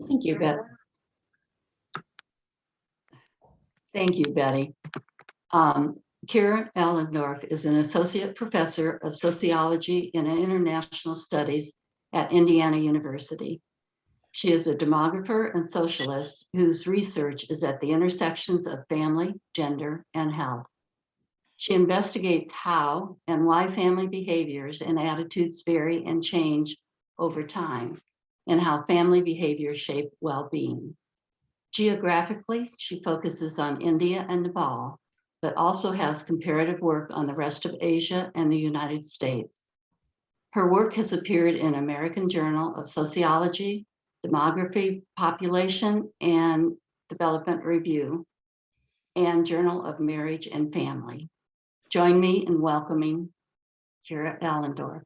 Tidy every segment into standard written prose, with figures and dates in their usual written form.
Thank you, Beth. Thank you, Betty. Keera Allendorf is an associate professor of sociology and international studies at Indiana University. She is a demographer and socialist whose research is at the intersections of family, gender, and health. She investigates how and why family behaviors and attitudes vary and change over time, and how family behaviors shape well-being. Geographically, she focuses on India and Nepal, but also has comparative work on the rest of Asia and the United States. Her work has appeared in American Journal of Sociology, Demography, Population and Development Review, and Journal of Marriage and Family. Join me in welcoming Keera Allendorf.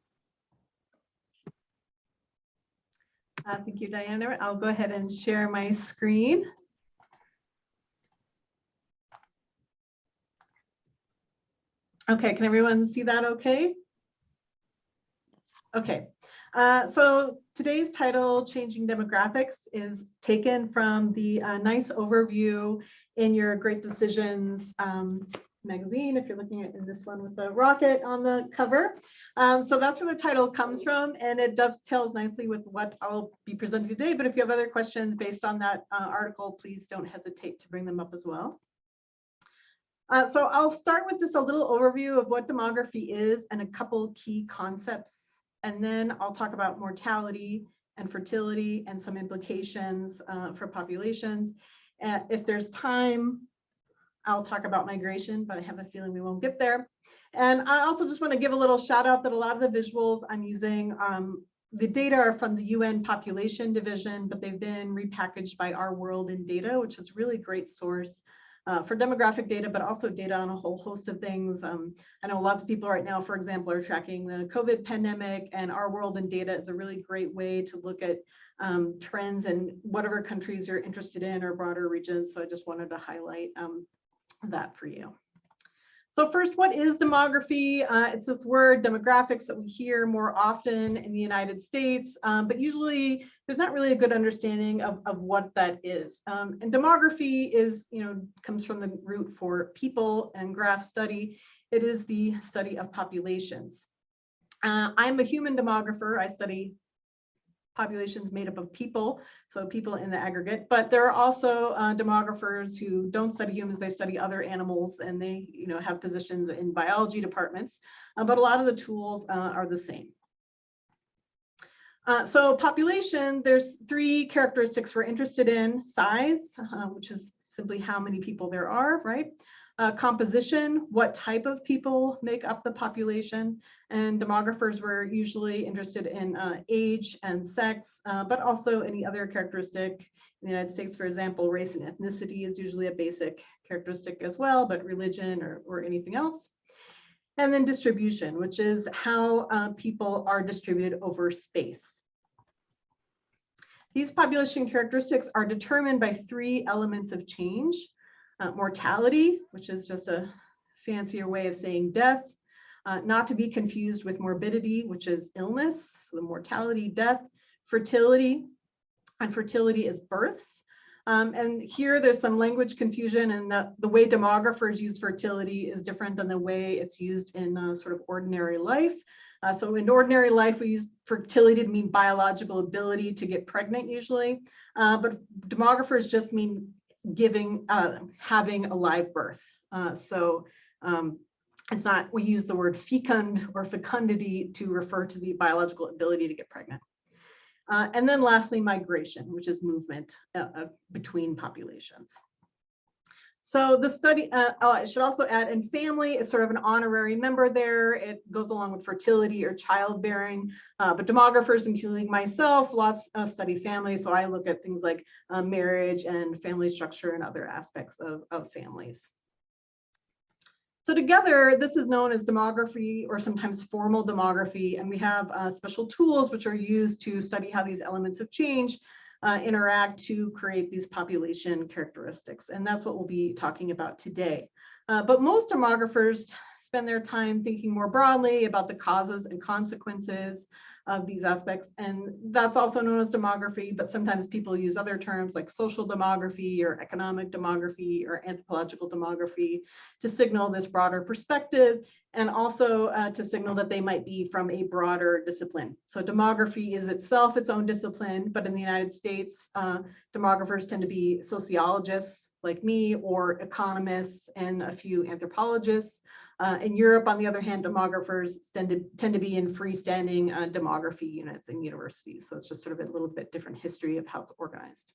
Thank you, Diana. I'll go ahead and share my screen. Okay, can everyone see that okay? Okay, so today's title, Changing Demographics, is taken from the nice overview in your Great Decisions magazine, if you're looking at in this one with the rocket on the cover. So that's where the title comes from, and it dovetails nicely with what I'll be presenting today. But if you have other questions based on that article, please don't hesitate to bring them up as well. So I'll start with just a little overview of what demography is and a couple key concepts, and then I'll talk about mortality and fertility and some implications for populations. If there's time, I'll talk about migration, but I have a feeling we won't get there. And I also just want to give a little shout out that a lot of the visuals I'm using, the data are from the UN Population Division, but they've been repackaged by Our World in Data, which is really a great source for demographic data, but also data on a whole host of things. I know lots of people right now, for example, are tracking the COVID pandemic, and Our World in Data is a really great way to look at trends in whatever countries you're interested in or broader regions. So I just wanted to highlight that for you. So first, what is demography? It's this word demographics that we hear more often in the United States, but usually there's not really a good understanding of what that is. And demography is, comes from the root for people and graph study. It is the study of populations. I'm a human demographer. I study populations made up of people, so people in the aggregate, but there are also demographers who don't study humans, they study other animals, and they have positions in biology departments, but a lot of the tools are the same. So population, there's three characteristics we're interested in: size, which is simply how many people there are, right? Composition, what type of people make up the population, and demographers were usually interested in age and sex, but also any other characteristic. In the United States, for example, race and ethnicity is usually a basic characteristic as well, but religion or anything else. And then distribution, which is how people are distributed over space. These population characteristics are determined by three elements of change. Mortality, which is just a fancier way of saying death, not to be confused with morbidity, which is illness. So the mortality, death, fertility, and fertility is births. And here there's some language confusion, and the way demographers use fertility is different than the way it's used in sort of ordinary life. So in ordinary life, we use fertility to mean biological ability to get pregnant usually, but demographers just mean having a live birth. It's not, we use the word fecund or fecundity to refer to the biological ability to get pregnant. And then lastly, migration, which is movement between populations. So the study, I should also add, and family is sort of an honorary member there. It goes along with fertility or childbearing, but demographers, including myself, lots study family. So I look at things like marriage and family structure and other aspects of families. So together, this is known as demography, or sometimes formal demography, and we have special tools which are used to study how these elements of change interact to create these population characteristics. And that's what we'll be talking about today. But most demographers spend their time thinking more broadly about the causes and consequences of these aspects. And that's also known as demography, but sometimes people use other terms like social demography or economic demography or anthropological demography to signal this broader perspective, and also to signal that they might be from a broader discipline. So demography is itself its own discipline, but in the United States, demographers tend to be sociologists like me, or economists and a few anthropologists. In Europe, on the other hand, demographers tend to be in freestanding demography units in universities. So it's just sort of a little bit different history of how it's organized.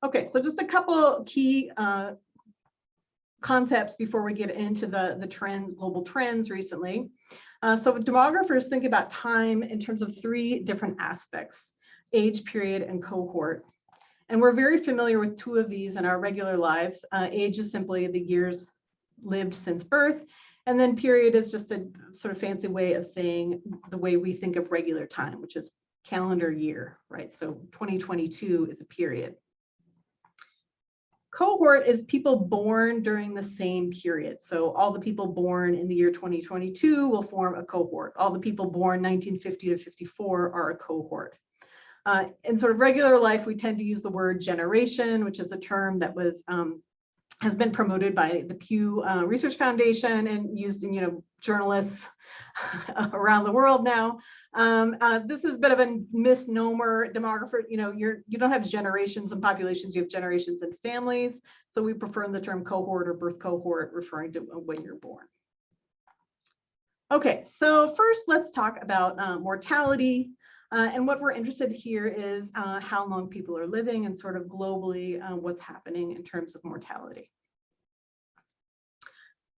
Okay, so just a couple key concepts before we get into the trends, global trends recently. So demographers think about time in terms of three different aspects: age, period, and cohort. And we're very familiar with two of these in our regular lives. Age is simply the years lived since birth. And then period is just a sort of fancy way of saying the way we think of regular time, which is calendar year, right? So 2022 is a period. Cohort is people born during the same period. So all the people born in the year 2022 will form a cohort. All the people born 1950 to 54 are a cohort. In sort of regular life, we tend to use the word generation, which is a term that was has been promoted by the Pew Research Foundation and used in journalists around the world now. This is a bit of a misnomer. Demographer, you don't have generations and populations, you have generations and families. So we prefer the term cohort or birth cohort, referring to when you're born. Okay, so first let's talk about mortality. And what we're interested here is how long people are living and sort of globally what's happening in terms of mortality.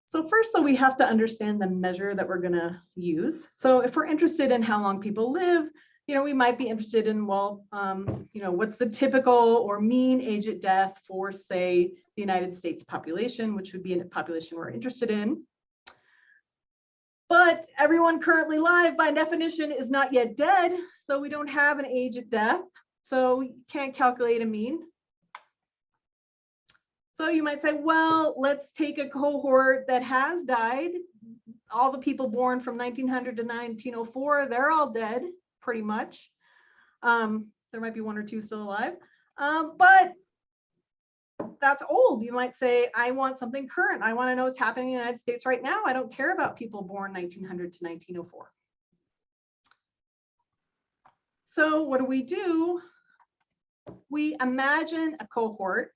So first, though, we have to understand the measure that we're going to use. So if we're interested in how long people live, we might be interested in, well, what's the typical or mean age at death for, say, the United States population, which would be a population we're interested in. But everyone currently alive, by definition, is not yet dead. So we don't have an age at death. So we can't calculate a mean. So you might say, well, let's take a cohort that has died. All the people born from 1900 to 1904, they're all dead, pretty much. There might be one or two still alive. But that's old. You might say, I want something current. I want to know what's happening in the United States right now. I don't care about people born 1900 to 1904. So what do? We imagine a cohort.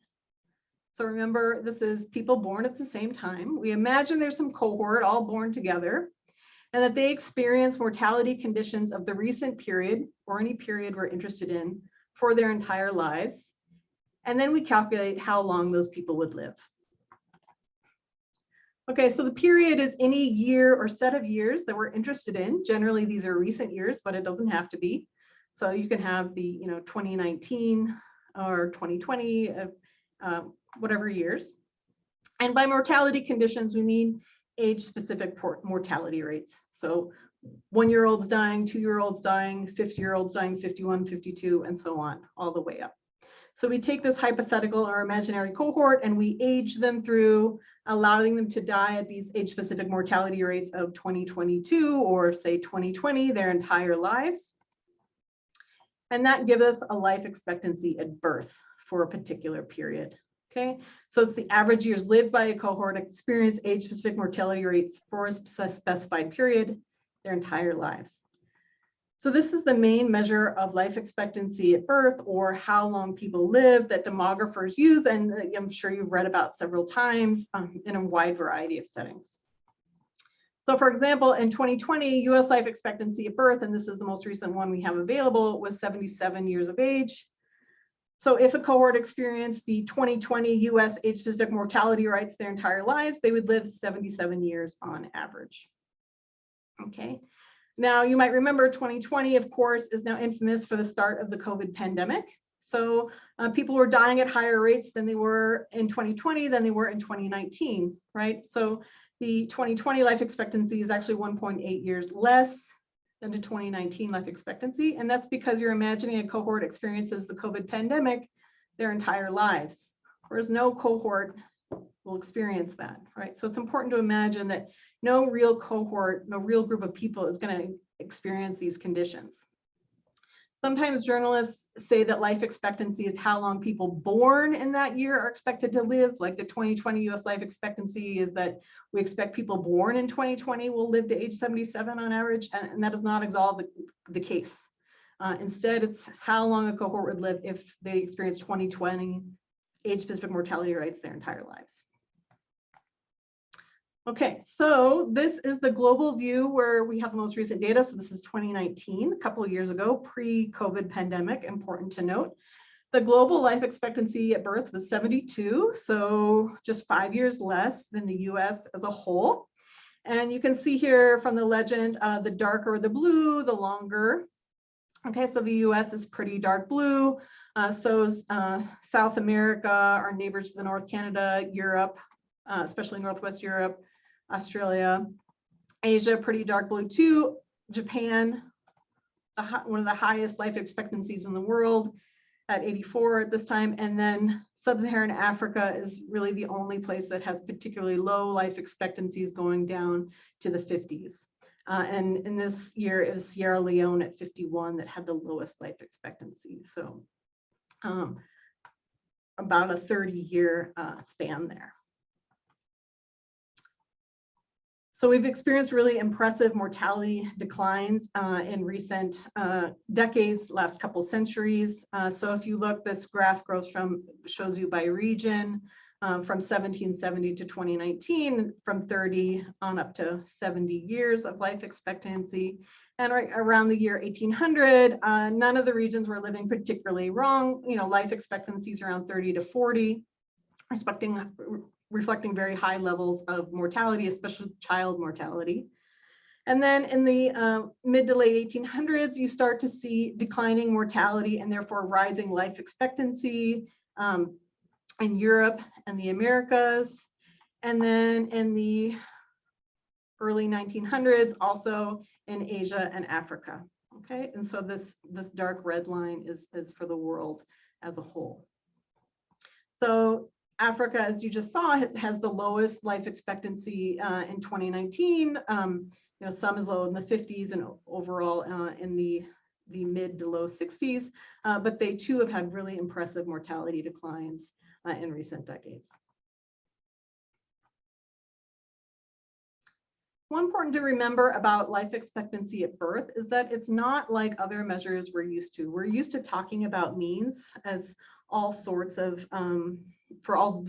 So remember, this is people born at the same time. We imagine there's some cohort all born together, and that they experience mortality conditions of the recent period, or any period we're interested in, for their entire lives. And then we calculate how long those people would live. Okay, so the period is any year or set of years that we're interested in. Generally, these are recent years, but it doesn't have to be. So you can have the 2019 or 2020, whatever years. And by mortality conditions, we mean age-specific mortality rates. So 1-year-olds dying, 2-year-olds dying, 50-year-olds dying, 51, 52, and so on, all the way up. So we take this hypothetical or imaginary cohort and we age them through, allowing them to die at these age-specific mortality rates of 2022 or say 2020, their entire lives. And that gives us a life expectancy at birth for a particular period. Okay, so it's the average years lived by a cohort experience age-specific mortality rates for a specified period, their entire lives. So this is the main measure of life expectancy at birth, or how long people live, that demographers use, and I'm sure you've read about several times in a wide variety of settings. So for example, in 2020, US life expectancy at birth, and this is the most recent one we have available, was 77 years of age. So if a cohort experienced the 2020 US age-specific mortality rates their entire lives, they would live 77 years on average. Okay. Now, you might remember 2020, of course, is now infamous for the start of the COVID pandemic. So people were dying at higher rates than they were in 2020 than they were in 2019, right? So the 2020 life expectancy is actually 1.8 years less than the 2019 life expectancy. And that's because you're imagining a cohort experiences the COVID pandemic their entire lives, whereas no cohort will experience that, right? So it's important to imagine that no real cohort, no real group of people is going to experience these conditions. Sometimes journalists say that life expectancy is how long people born in that year are expected to live. Like the 2020 US life expectancy is that we expect people born in 2020 will live to age 77 on average, and that does not absolve the case. Instead, it's how long a cohort would live if they experience 2020 age-specific mortality rates their entire lives. Okay, so this is the global view where we have the most recent data. So this is 2019, a couple of years ago, pre-COVID pandemic, important to note. The global life expectancy at birth was 72, so just 5 years less than the US as a whole. And you can see here from the legend, the darker the blue, the longer. Okay, so the US is pretty dark blue. So is South America, our neighbors to the north, Canada, Europe, especially Northwest Europe, Australia, Asia, pretty dark blue too. Japan, one of the highest life expectancies in the world at 84 at this time. And then Sub-Saharan Africa is really the only place that has particularly low life expectancies going down to the 50s. And in this year, it was Sierra Leone at 51 that had the lowest life expectancy. So about a 30-year span there. So we've experienced really impressive mortality declines in recent decades, last couple centuries. So if you look, this graph shows you by region from 1770 to 2019, from 30 on up to 70 years of life expectancy. And right around the year 1800, none of the regions were living particularly wrong. You know, life expectancies around 30 to 40, reflecting very high levels of mortality, especially child mortality. And then in the mid to late 1800s, you start to see declining mortality and therefore rising life expectancy in Europe and the Americas. And then in the early 1900s, also in Asia and Africa. Okay, and so this dark red line is for the world as a whole. So Africa, as you just saw, has the lowest life expectancy in 2019. You know, some as low in the 50s and overall in the mid to low 60s, but they too have had really impressive mortality declines in recent decades. One important to remember about life expectancy at birth is that it's not like other measures we're used to. We're used to talking about means as all sorts of for all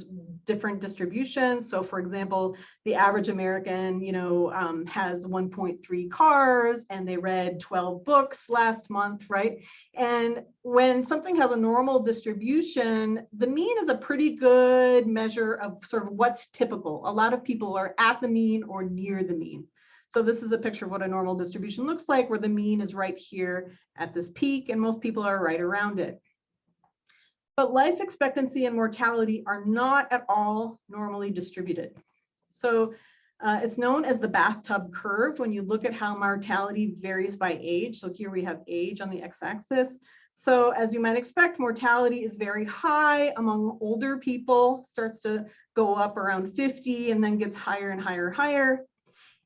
different distributions. So for example, the average American, you know, has 1.3 cars and they read 12 books last month, right? And when something has a normal distribution, the mean is a pretty good measure of sort of what's typical. A lot of people are at the mean or near the mean. So this is a picture of what a normal distribution looks like, where the mean is right here at this peak and most people are right around it. But life expectancy and mortality are not at all normally distributed. So it's known as the bathtub curve when you look at how mortality varies by age. So here we have age on the x-axis. So as you might expect, mortality is very high among older people, starts to go up around 50 and then gets higher and higher and higher.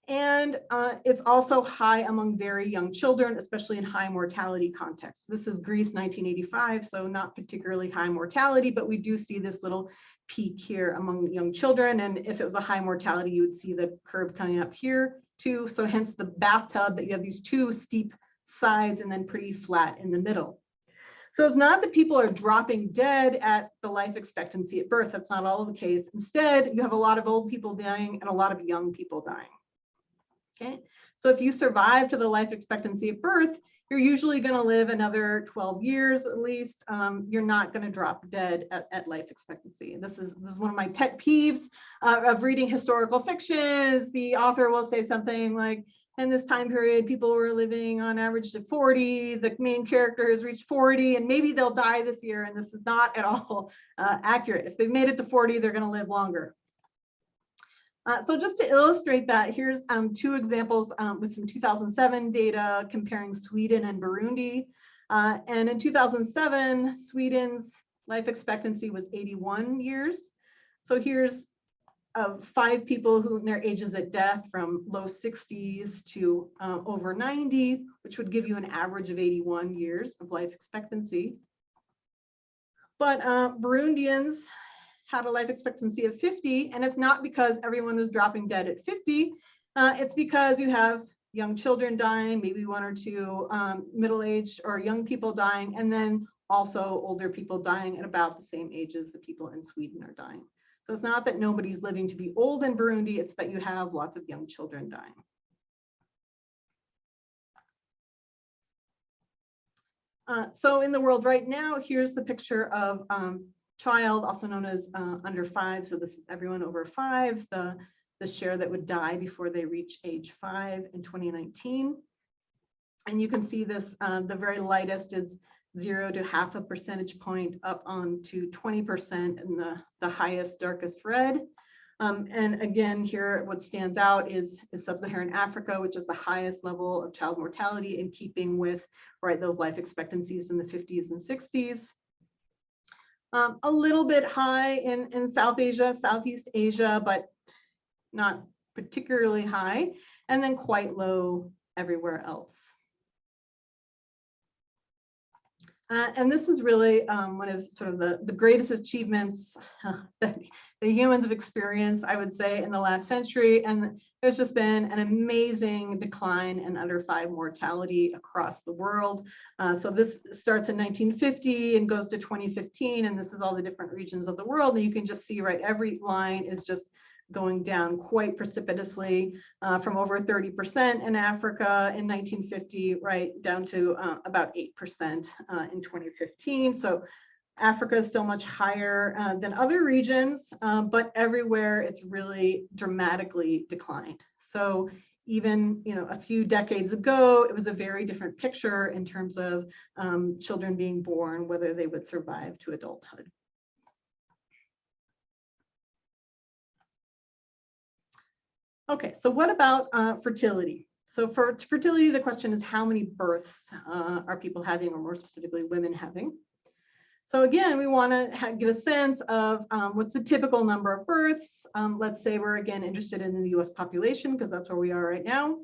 And it's also high among very young children, especially in high mortality contexts. This is Greece 1985, so not particularly high mortality, but we do see this little peak here among young children. And if it was a high mortality, you would see the curve coming up here too. So hence the bathtub, that you have these two steep sides and then pretty flat in the middle. So it's not that people are dropping dead at the life expectancy at birth. That's not all the case. Instead, you have a lot of old people dying and a lot of young people dying. Okay, so if you survive to the life expectancy at birth, you're usually going to live another 12 years at least. You're not going to drop dead at life expectancy. This is one of my pet peeves of reading historical fiction. Is the author will say something like, in this time period, people were living on average to 40. The main character has reached 40, and maybe they'll die this year. And this is not at all accurate. If they've made it to 40, they're going to live longer. So just to illustrate that, here's two examples with some 2007 data comparing Sweden and Burundi. And in 2007, Sweden's life expectancy was 81 years. So here's of 5 people who their ages at death from low 60s to over 90, which would give you an average of 81 years of life expectancy. But Burundians had a life expectancy of 50, and it's not because everyone was dropping dead at 50. It's because you have young children dying, maybe 1 or 2 middle-aged or young people dying, and then also older people dying at about the same age as the people in Sweden are dying. So it's not that nobody's living to be old in Burundi, it's that you have lots of young children dying. So in the world right now, here's the picture of child, also known as under 5. So this is everyone over 5, the share that would die before they reach age 5 in 2019. And you can see this, the very lightest is 0 to half a percentage point up on to 20%, and the highest, darkest red. And again, here what stands out is sub-Saharan Africa, which is the highest level of child mortality in keeping with those life expectancies in the 50s and 60s. A little bit high in South Asia, Southeast Asia, but not particularly high, and then quite low everywhere else. And this is really one of sort of the greatest achievements that the humans have experienced, I would say, in the last century. And there's just been an amazing decline in under 5 mortality across the world. So this starts in 1950 and goes to 2015. And this is all the different regions of the world. And you can just see, every line is just going down quite precipitously from over 30% in Africa in 1950, down to about 8% in 2015. So Africa is still much higher than other regions, but everywhere it's really dramatically declined. So even a few decades ago, it was a very different picture in terms of children being born, whether they would survive to adulthood. Okay, so what about fertility? So for fertility, the question is how many births are people having, or more specifically, women having? So again, we want to get a sense of what's the typical number of births. Let's say we're again interested in the US population, because that's where we are right now.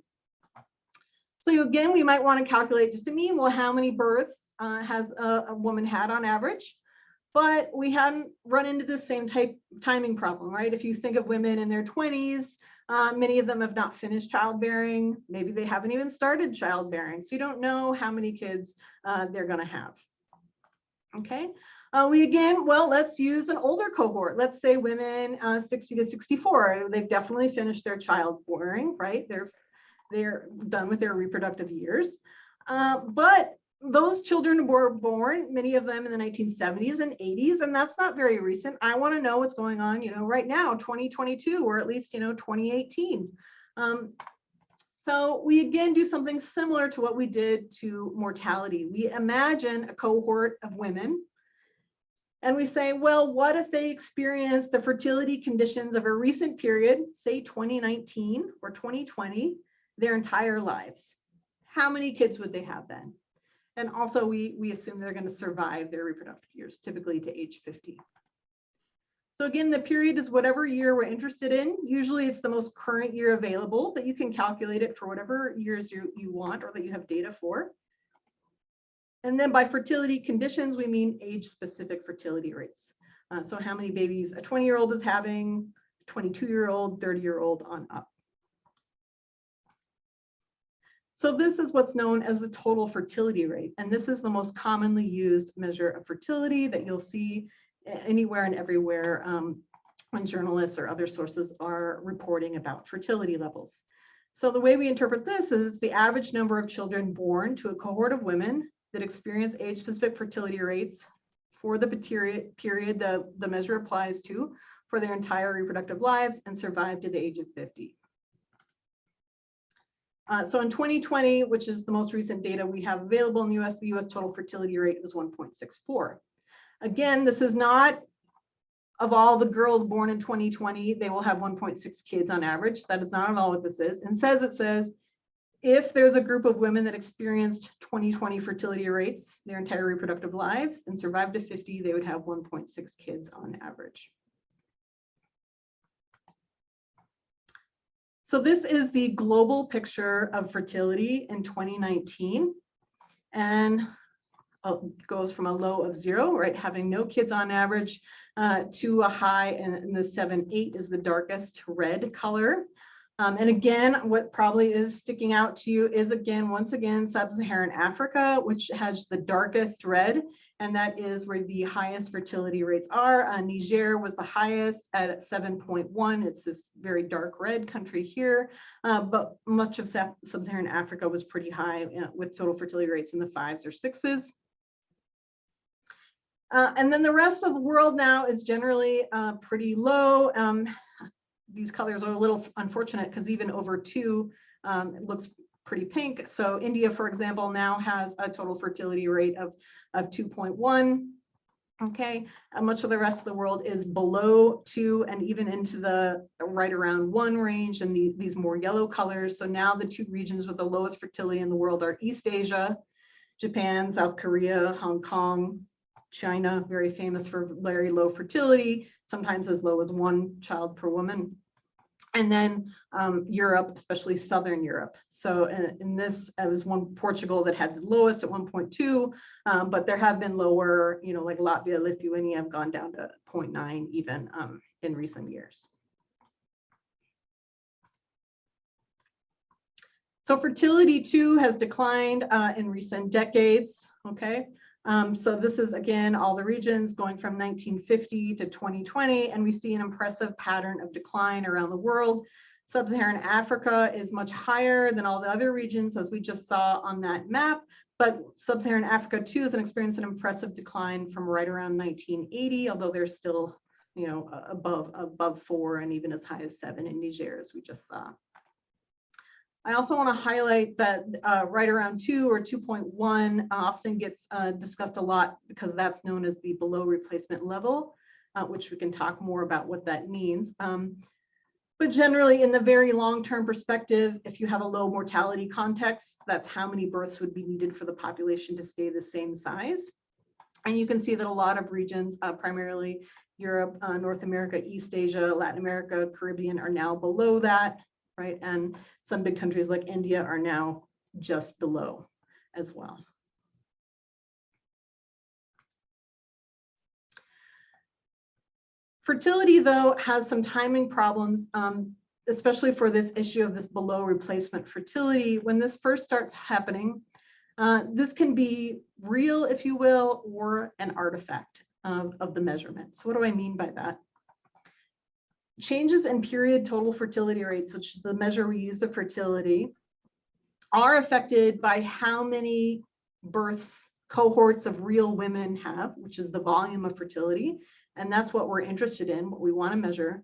So again, we might want to calculate just a mean, well, how many births has a woman had on average? But we hadn't run into the same timing problem, right? If you think of women in their 20s, many of them have not finished childbearing. Maybe they haven't even started childbearing. So you don't know how many kids they're going to have. Okay. Let's use an older cohort. Let's say women 60 to 64. They've definitely finished their childbearing, right? They're done with their reproductive years. But those children were born, many of them in the 1970s and 80s, and that's not very recent. I want to know what's going on, right now, 2022, or at least, 2018. So we again do something similar to what we did to mortality. We imagine a cohort of women, and we say, well, what if they experienced the fertility conditions of a recent period, say 2019 or 2020, their entire lives? How many kids would they have then? And also we assume they're going to survive their reproductive years, typically to age 50. So again, the period is whatever year we're interested in. Usually it's the most current year available, but you can calculate it for whatever years you want or that you have data for. And then by fertility conditions, we mean age-specific fertility rates. So how many babies a 20-year-old is having, 22-year-old, 30-year-old on up. So this is what's known as the total fertility rate. And this is the most commonly used measure of fertility that you'll see anywhere and everywhere when journalists or other sources are reporting about fertility levels. So the way we interpret this is the average number of children born to a cohort of women that experience age-specific fertility rates for the period the measure applies to for their entire reproductive lives and survive to the age of 50. So in 2020, which is the most recent data we have available in the US total fertility rate was 1.64. Again, this is not of all the girls born in 2020, they will have 1.6 kids on average. That is not at all what this is. And it says, if there's a group of women that experienced 2020 fertility rates their entire reproductive lives and survived to 50, they would have 1.6 kids on average. So this is the global picture of fertility in 2019. And goes from a low of 0, right, having no kids on average, to a high, and the 7-8 is the darkest red color. And again, what probably is sticking out to you is, once again, sub-Saharan Africa, which has the darkest red, and that is where the highest fertility rates are. Niger was the highest at 7.1. It's this very dark red country here, but much of sub-Saharan Africa was pretty high, with total fertility rates in the 5s or 6s. And then the rest of the world now is generally pretty low. These colors are a little unfortunate because even over 2, it looks pretty pink. So India, for example, now has a total fertility rate of 2.1. Okay, and much of the rest of the world is below 2 and even into the right around 1 range, and these more yellow colors. So now the 2 regions with the lowest fertility in the world are East Asia, Japan, South Korea, Hong Kong, China, very famous for very low fertility, sometimes as low as 1 child per woman. And then Europe, especially Southern Europe. So in this, it was Portugal that had the lowest at 1.2, but there have been lower, like Latvia, Lithuania have gone down to 0.9 even in recent years. So fertility too has declined in recent decades, okay? So this is, again, all the regions going from 1950 to 2020, and we see an impressive pattern of decline around the world. Sub-Saharan Africa is much higher than all the other regions, as we just saw on that map, but Sub-Saharan Africa too has experienced an impressive decline from right around 1980, although they're still, above 4 and even as high as 7 in Niger, as we just saw. I also want to highlight that right around 2 or 2.1 often gets discussed a lot because that's known as the below replacement level, which we can talk more about what that means. But generally, in the very long-term perspective, if you have a low mortality context, that's how many births would be needed for the population to stay the same size. And you can see that a lot of regions, primarily Europe, North America, East Asia, Latin America, Caribbean, are now below that. Right, and some big countries like India are now just below as well. Fertility, though, has some timing problems, especially for this issue of this below replacement fertility. When this first starts happening, this can be real, if you will, or an artifact of the measurement. So what do I mean by that? Changes in period total fertility rates, which is the measure we use of fertility, are affected by how many births cohorts of real women have, which is the volume of fertility. And that's what we're interested in, what we want to measure.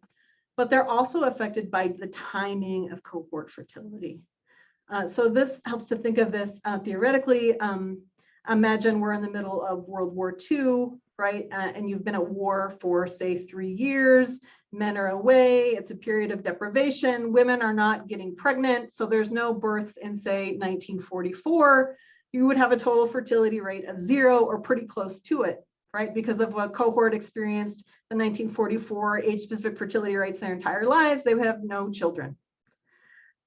But they're also affected by the timing of cohort fertility. So this helps to think of this theoretically. Imagine we're in the middle of World War II, right? And you've been at war for, say, 3 years. Men are away, it's a period of deprivation, women are not getting pregnant, so there's no births in, say, 1944. You would have a total fertility rate of 0 or pretty close to it, right? Because of what cohort experienced the 1944 age-specific fertility rates their entire lives, they would have no children.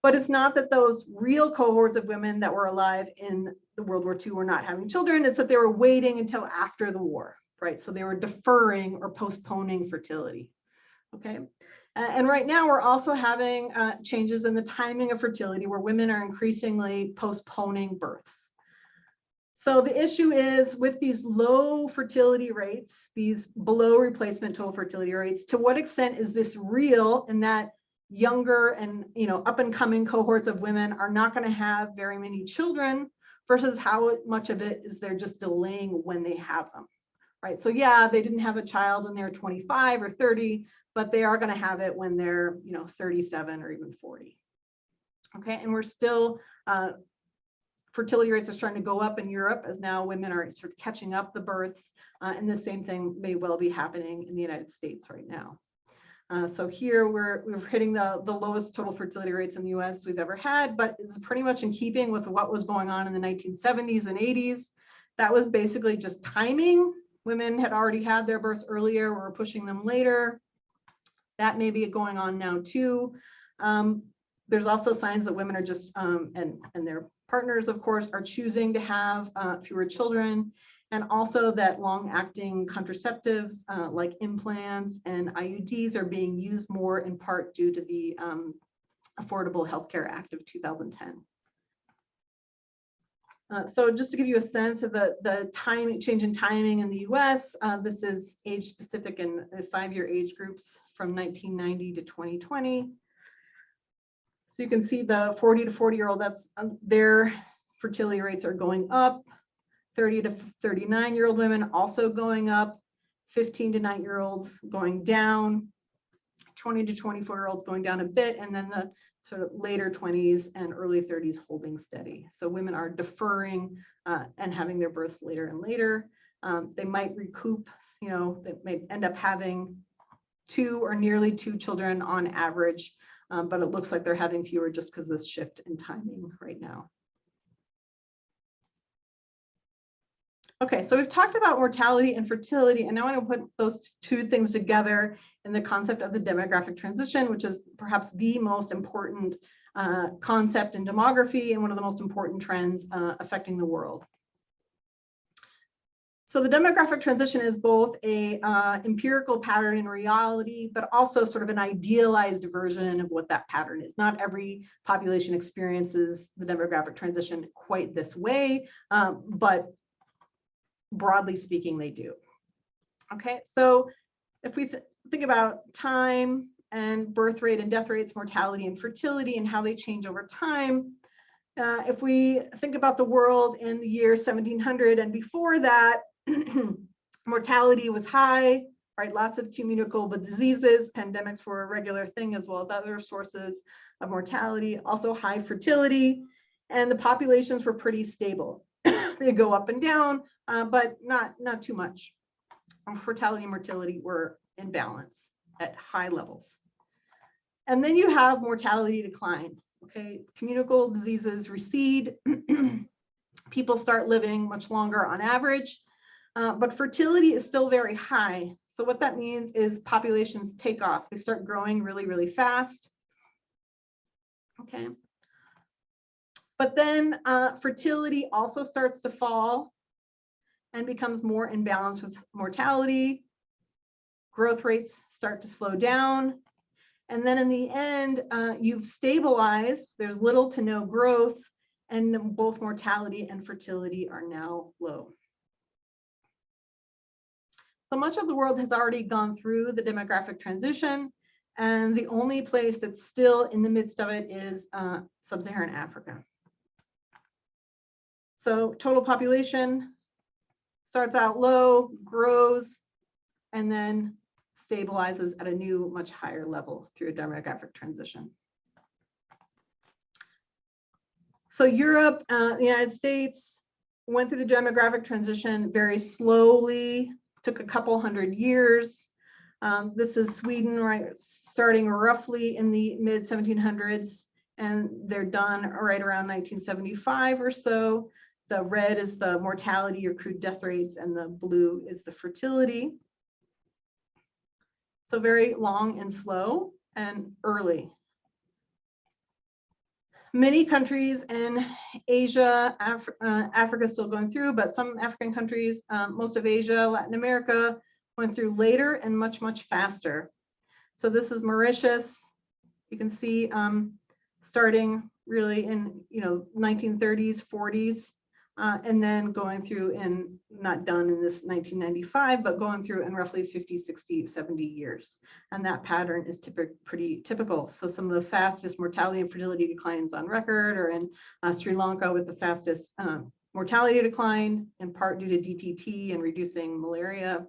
But it's not that those real cohorts of women that were alive in the World War II were not having children, it's that they were waiting until after the war, right? So they were deferring or postponing fertility. Okay, and right now we're also having changes in the timing of fertility where women are increasingly postponing births. So the issue is with these low fertility rates, these below replacement total fertility rates, to what extent is this real in that younger and up and coming cohorts of women are not going to have very many children versus how much of it is they're just delaying when they have them, right? So yeah, they didn't have a child when they were 25 or 30, but they are going to have it when they're 37 or even 40. Okay, and we're still fertility rates are starting to go up in Europe as now women are sort of catching up the births, and the same thing may well be happening in the United States right now. So here we're hitting the lowest total fertility rates in the US we've ever had, but it's pretty much in keeping with what was going on in the 1970s and 80s. That was basically just timing. Women had already had their births earlier, we're pushing them later. That may be going on now too. There's also signs that women are just, and their partners, of course, are choosing to have fewer children, and also that long-acting contraceptives like implants and IUDs are being used more in part due to the Affordable Health Care Act of 2010. So just to give you a sense of the change in timing in the US, this is age specific in 5-year age groups from 1990 to 2020. So you can see the 40 to 40-year-old, that's their fertility rates are going up. 30 to 39-year-old women also going up. 15 to 9-year-olds going down. 20 to 24-year-olds going down a bit, and then the sort of later 20s and early 30s holding steady. So women are deferring and having their births later and later. They might recoup, you know, they may end up having 2 or nearly 2 children on average, but it looks like they're having fewer just because of this shift in timing right now. Okay, so we've talked about mortality and fertility, and now I want to put those 2 things together in the concept of the demographic transition, which is perhaps the most important concept in demography and one of the most important trends affecting the world. So the demographic transition is both a empirical pattern in reality, but also sort of an idealized version of what that pattern is. Not every population experiences the demographic transition quite this way, but broadly speaking, they do. Okay, so if we think about time and birth rate and death rates, mortality and fertility, and how they change over time, if we think about the world in the year 1700 and before that, mortality was high, right? Lots of communicable diseases, pandemics were a regular thing, as well as other sources of mortality, also high fertility, and the populations were pretty stable. They go up and down, but not too much. Fertility and mortality were in balance at high levels. And then you have mortality decline. Okay, communicable diseases recede. People start living much longer on average, but fertility is still very high. So what that means is populations take off. They start growing really, really fast. Okay. But then fertility also starts to fall and becomes more in balance with mortality. Growth rates start to slow down. And then in the end, you've stabilized. There's little to no growth, and both mortality and fertility are now low. So much of the world has already gone through the demographic transition, and the only place that's still in the midst of it is sub-Saharan Africa. So total population starts out low, grows, and then stabilizes at a new, much higher level through a demographic transition. So Europe, the United States went through the demographic transition very slowly, took a couple hundred years. This is Sweden, right, starting roughly in the mid 1700s, and they're done right around 1975 or so. The red is the mortality or crude death rates, and the blue is the fertility. So very long and slow and early. Many countries in Asia, Africa is still going through, but some African countries, most of Asia, Latin America, went through later and much, much faster. So this is Mauritius. You can see starting really in 1930s, 40s, and then going through in, not done in this 1995, but going through in roughly 50, 60, 70 years. And that pattern is pretty typical. So some of the fastest mortality and fertility declines on record are in Sri Lanka, with the fastest mortality decline, in part due to DTT and reducing malaria.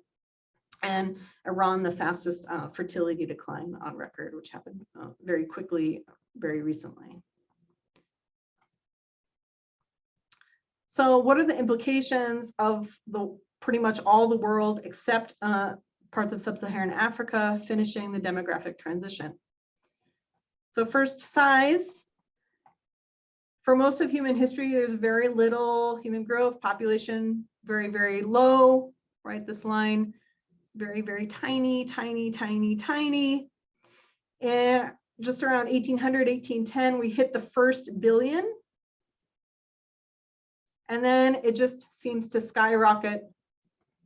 And Iran, the fastest fertility decline on record, which happened very quickly, very recently. So what are the implications of pretty much all the world except parts of sub-Saharan Africa finishing the demographic transition? So first, size. For most of human history, there's very little human growth, population very, very low, right? This line, very, very tiny, tiny, tiny, tiny. And just around 1800, 1810, we hit the first billion. And then it just seems to skyrocket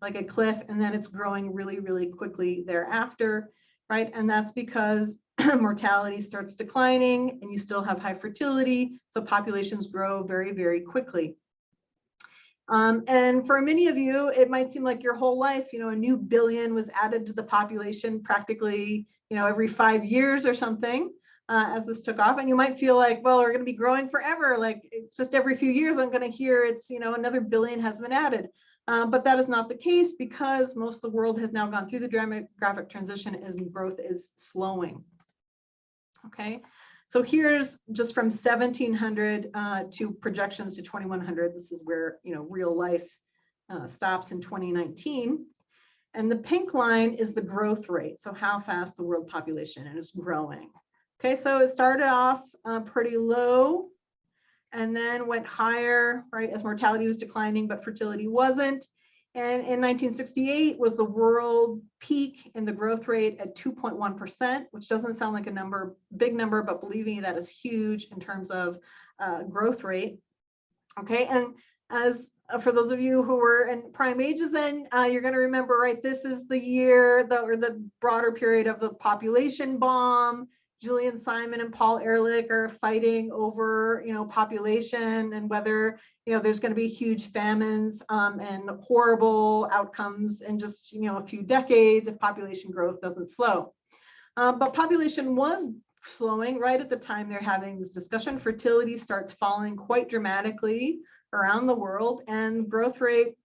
like a cliff, and then it's growing really, really quickly thereafter, right? And that's because mortality starts declining and you still have high fertility, so populations grow very, very quickly. And for many of you, it might seem like your whole life, a new billion was added to the population practically, every 5 years or something. As this took off, and you might feel like, well, we're going to be growing forever. Like it's just every few years I'm going to hear it's, another billion has been added. But that is not the case because most of the world has now gone through the demographic transition as growth is slowing. Okay, so here's just from 1700 to projections to 2100. This is where, real life stops in 2019. And the pink line is the growth rate. So how fast the world population is growing. Okay, so it started off pretty low and then went higher, right, as mortality was declining, but fertility wasn't. And in 1968 was the world peak in the growth rate at 2.1%, which doesn't sound like a big number, but believe me, that is huge in terms of growth rate. Okay, and as for those of you who were in prime ages then, you're going to remember, right, this is the year, or the broader period of the population bomb. Julian Simon and Paul Ehrlich are fighting over, population and whether, there's going to be huge famines and horrible outcomes in just, a few decades if population growth doesn't slow. But population was slowing right at the time they're having this discussion. Fertility starts falling quite dramatically around the world, and growth rate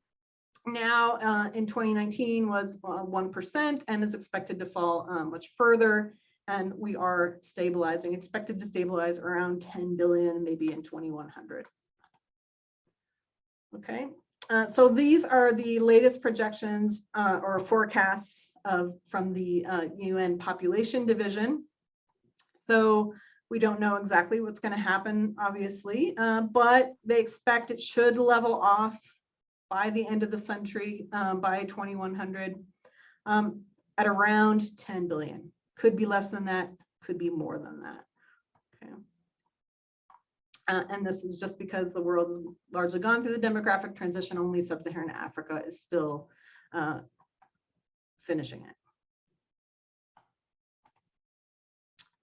now in 2019 was 1% and is expected to fall much further. And we are stabilizing, expected to stabilize around 10 billion, maybe in 2100. Okay, so these are the latest projections or forecasts from the UN Population Division. So we don't know exactly what's going to happen, obviously, but they expect it should level off by the end of the century, by 2100, at around 10 billion. Could be less than that, could be more than that. Okay. And this is just because the world has largely gone through the demographic transition. Only sub-Saharan Africa is still finishing it.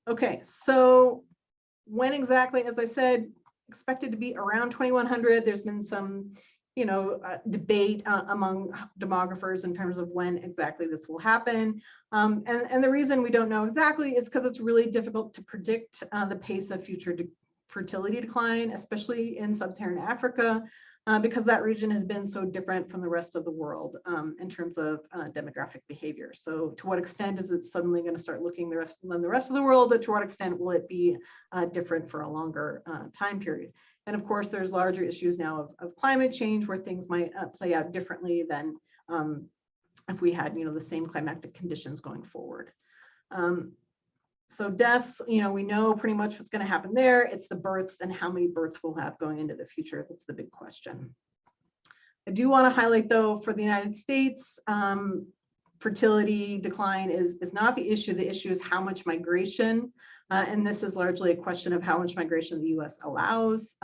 Okay, so when exactly, as I said, expected to be around 2100. There's been some debate among demographers in terms of when exactly this will happen. And the reason we don't know exactly is because it's really difficult to predict the pace of future fertility decline, especially in sub-Saharan Africa, because that region has been so different from the rest of the world in terms of demographic behavior. So to what extent is it suddenly going to start looking than the rest of the world, but to what extent will it be different for a longer time period? And of course, there's larger issues now of climate change where things might play out differently than if we had, the same climatic conditions going forward. So deaths, we know pretty much what's going to happen there. It's the births and how many births we'll have going into the future. That's the big question. I do want to highlight, though, for the United States, fertility decline is not the issue. The issue is how much migration. And this is largely a question of how much migration the US allows.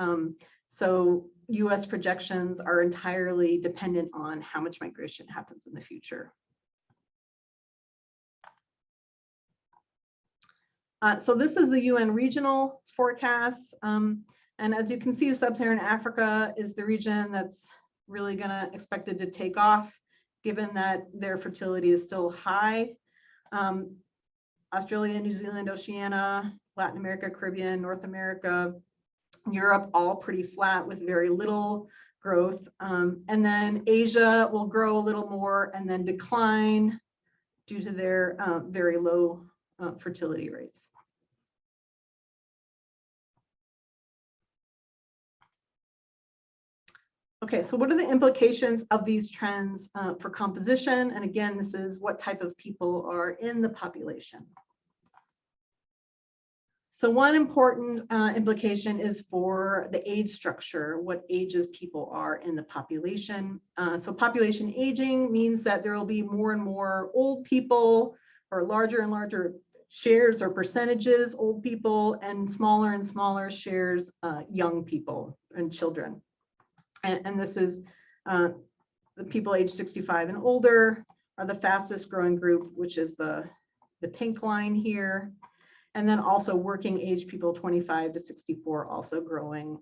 So US projections are entirely dependent on how much migration happens in the future. So this is the UN regional forecast. And as you can see, sub-Saharan Africa is the region that's really expected to take off, given that their fertility is still high. Australia, New Zealand, Oceania, Latin America, Caribbean, North America, Europe, all pretty flat with very little growth. And then Asia will grow a little more and then decline due to their very low fertility rates. Okay, so what are the implications of these trends for composition? And again, this is what type of people are in the population. So one important implication is for the age structure, what ages people are in the population. So population aging means that there will be more and more old people or larger and larger shares or percentages old people, and smaller shares young people and children. And this is the people age 65 and older are the fastest growing group, which is the pink line here. And then also working age people 25 to 64 also growing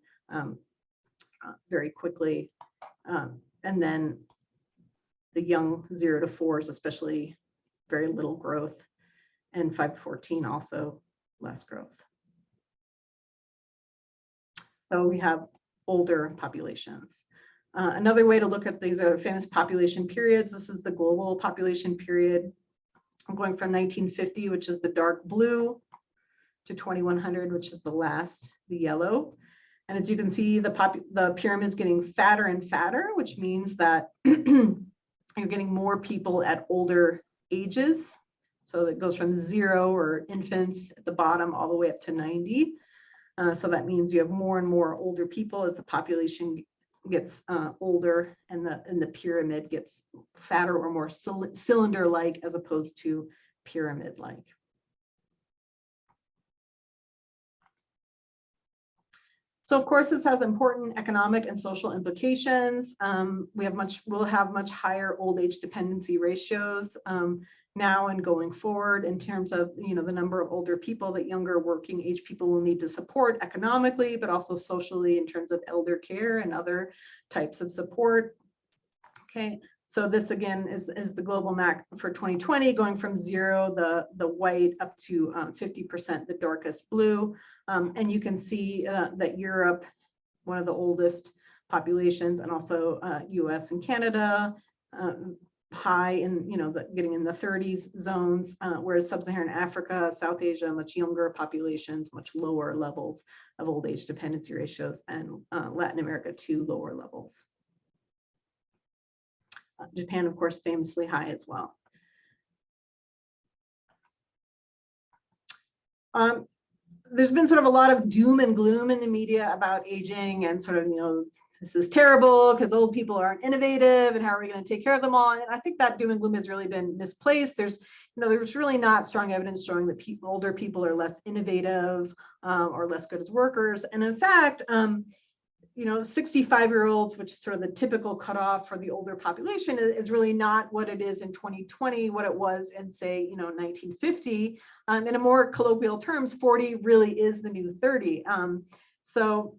very quickly. And then the young 0 to 4s, especially very little growth, and 5 to 14 also less growth. So we have older populations. Another way to look at these are famous population periods. This is the global population period. I'm going from 1950, which is the dark blue, to 2100, which is the last, the yellow. And as you can see, the pyramid's getting fatter and fatter, which means that you're getting more people at older ages. So it goes from 0 or infants at the bottom all the way up to 90. So that means you have more and more older people as the population gets older, and the pyramid gets fatter or more cylinder-like as opposed to pyramid-like. So of course, this has important economic and social implications. We'll have much higher old age dependency ratios now and going forward in terms of the number of older people that younger working age people will need to support economically, but also socially in terms of elder care and other types of support. Okay, so this again is the global map for 2020, going from 0, the white, up to 50%, the darkest blue. And you can see that Europe, one of the oldest populations, and also US and Canada, high in, getting in the 30s zones, whereas sub-Saharan Africa, South Asia, much younger populations, much lower levels of old age dependency ratios, and Latin America, too, lower levels. Japan, of course, famously high as well. There's been sort of a lot of doom and gloom in the media about aging and sort of, this is terrible because old people aren't innovative and how are we going to take care of them all? And I think that doom and gloom has really been misplaced. There's really not strong evidence showing that older people are less innovative or less good as workers. And in fact, 65-year-olds, which is sort of the typical cutoff for the older population, is really not what it is in 2020, what it was in, say, 1950. In a more colloquial terms, 40 really is the new 30. So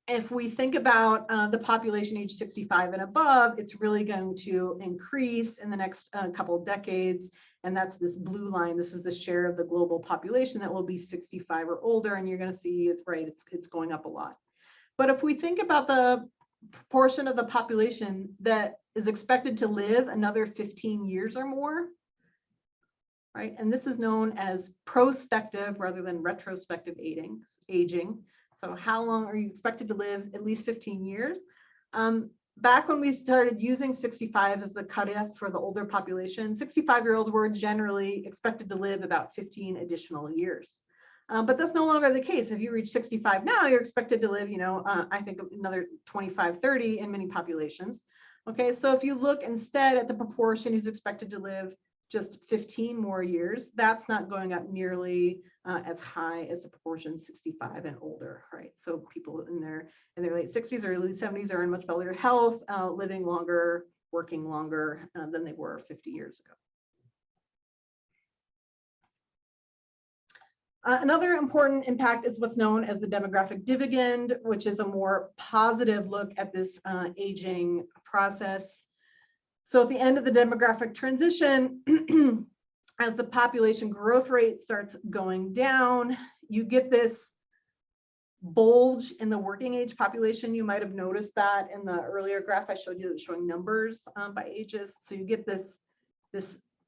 if we think about the population age 65 and above, it's really going to increase in the next couple of decades. And that's this blue line. This is the share of the global population that will be 65 or older. And you're going to see it's right, it's going up a lot. But if we think about the proportion of the population that is expected to live another 15 years or more, right? And this is known as prospective rather than retrospective aging. So how long are you expected to live? At least 15 years. Back when we started using 65 as the cutoff for the older population, 65-year-olds were generally expected to live about 15 additional years. But that's no longer the case. If you reach 65 now, you're expected to live, I think another 25, 30 in many populations. Okay, so if you look instead at the proportion who's expected to live just 15 more years, that's not going up nearly as high as the proportion 65 and older, right? So people in their late 60s or early 70s are in much better health, living longer, working longer than they were 50 years ago. Another important impact is what's known as the demographic dividend, which is a more positive look at this aging process. So at the end of the demographic transition, as the population growth rate starts going down, you get this bulge in the working age population. You might have noticed that in the earlier graph I showed you that was showing numbers by ages. So you get this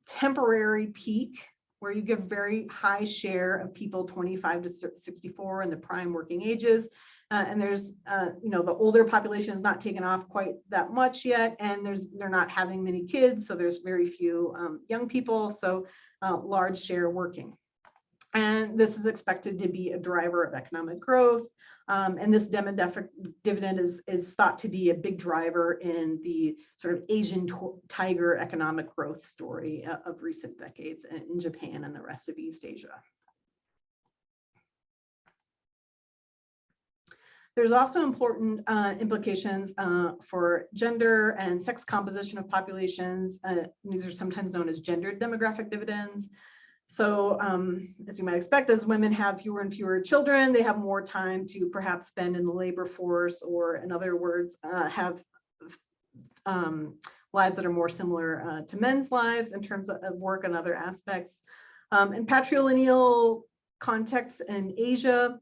temporary peak where you get very high share of people 25 to 64 in the prime working ages. And there's, the older population is not taken off quite that much yet, and they're not having many kids, so there's very few young people, so large share working. And this is expected to be a driver of economic growth. And this demographic dividend is thought to be a big driver in the sort of Asian tiger economic growth story of recent decades in Japan and the rest of East Asia. There's also important implications for gender and sex composition of populations. These are sometimes known as gendered demographic dividends. So as you might expect, as women have fewer and fewer children, they have more time to perhaps spend in the labor force, or in other words, have lives that are more similar to men's lives in terms of work and other aspects. In patrilineal contexts in Asia,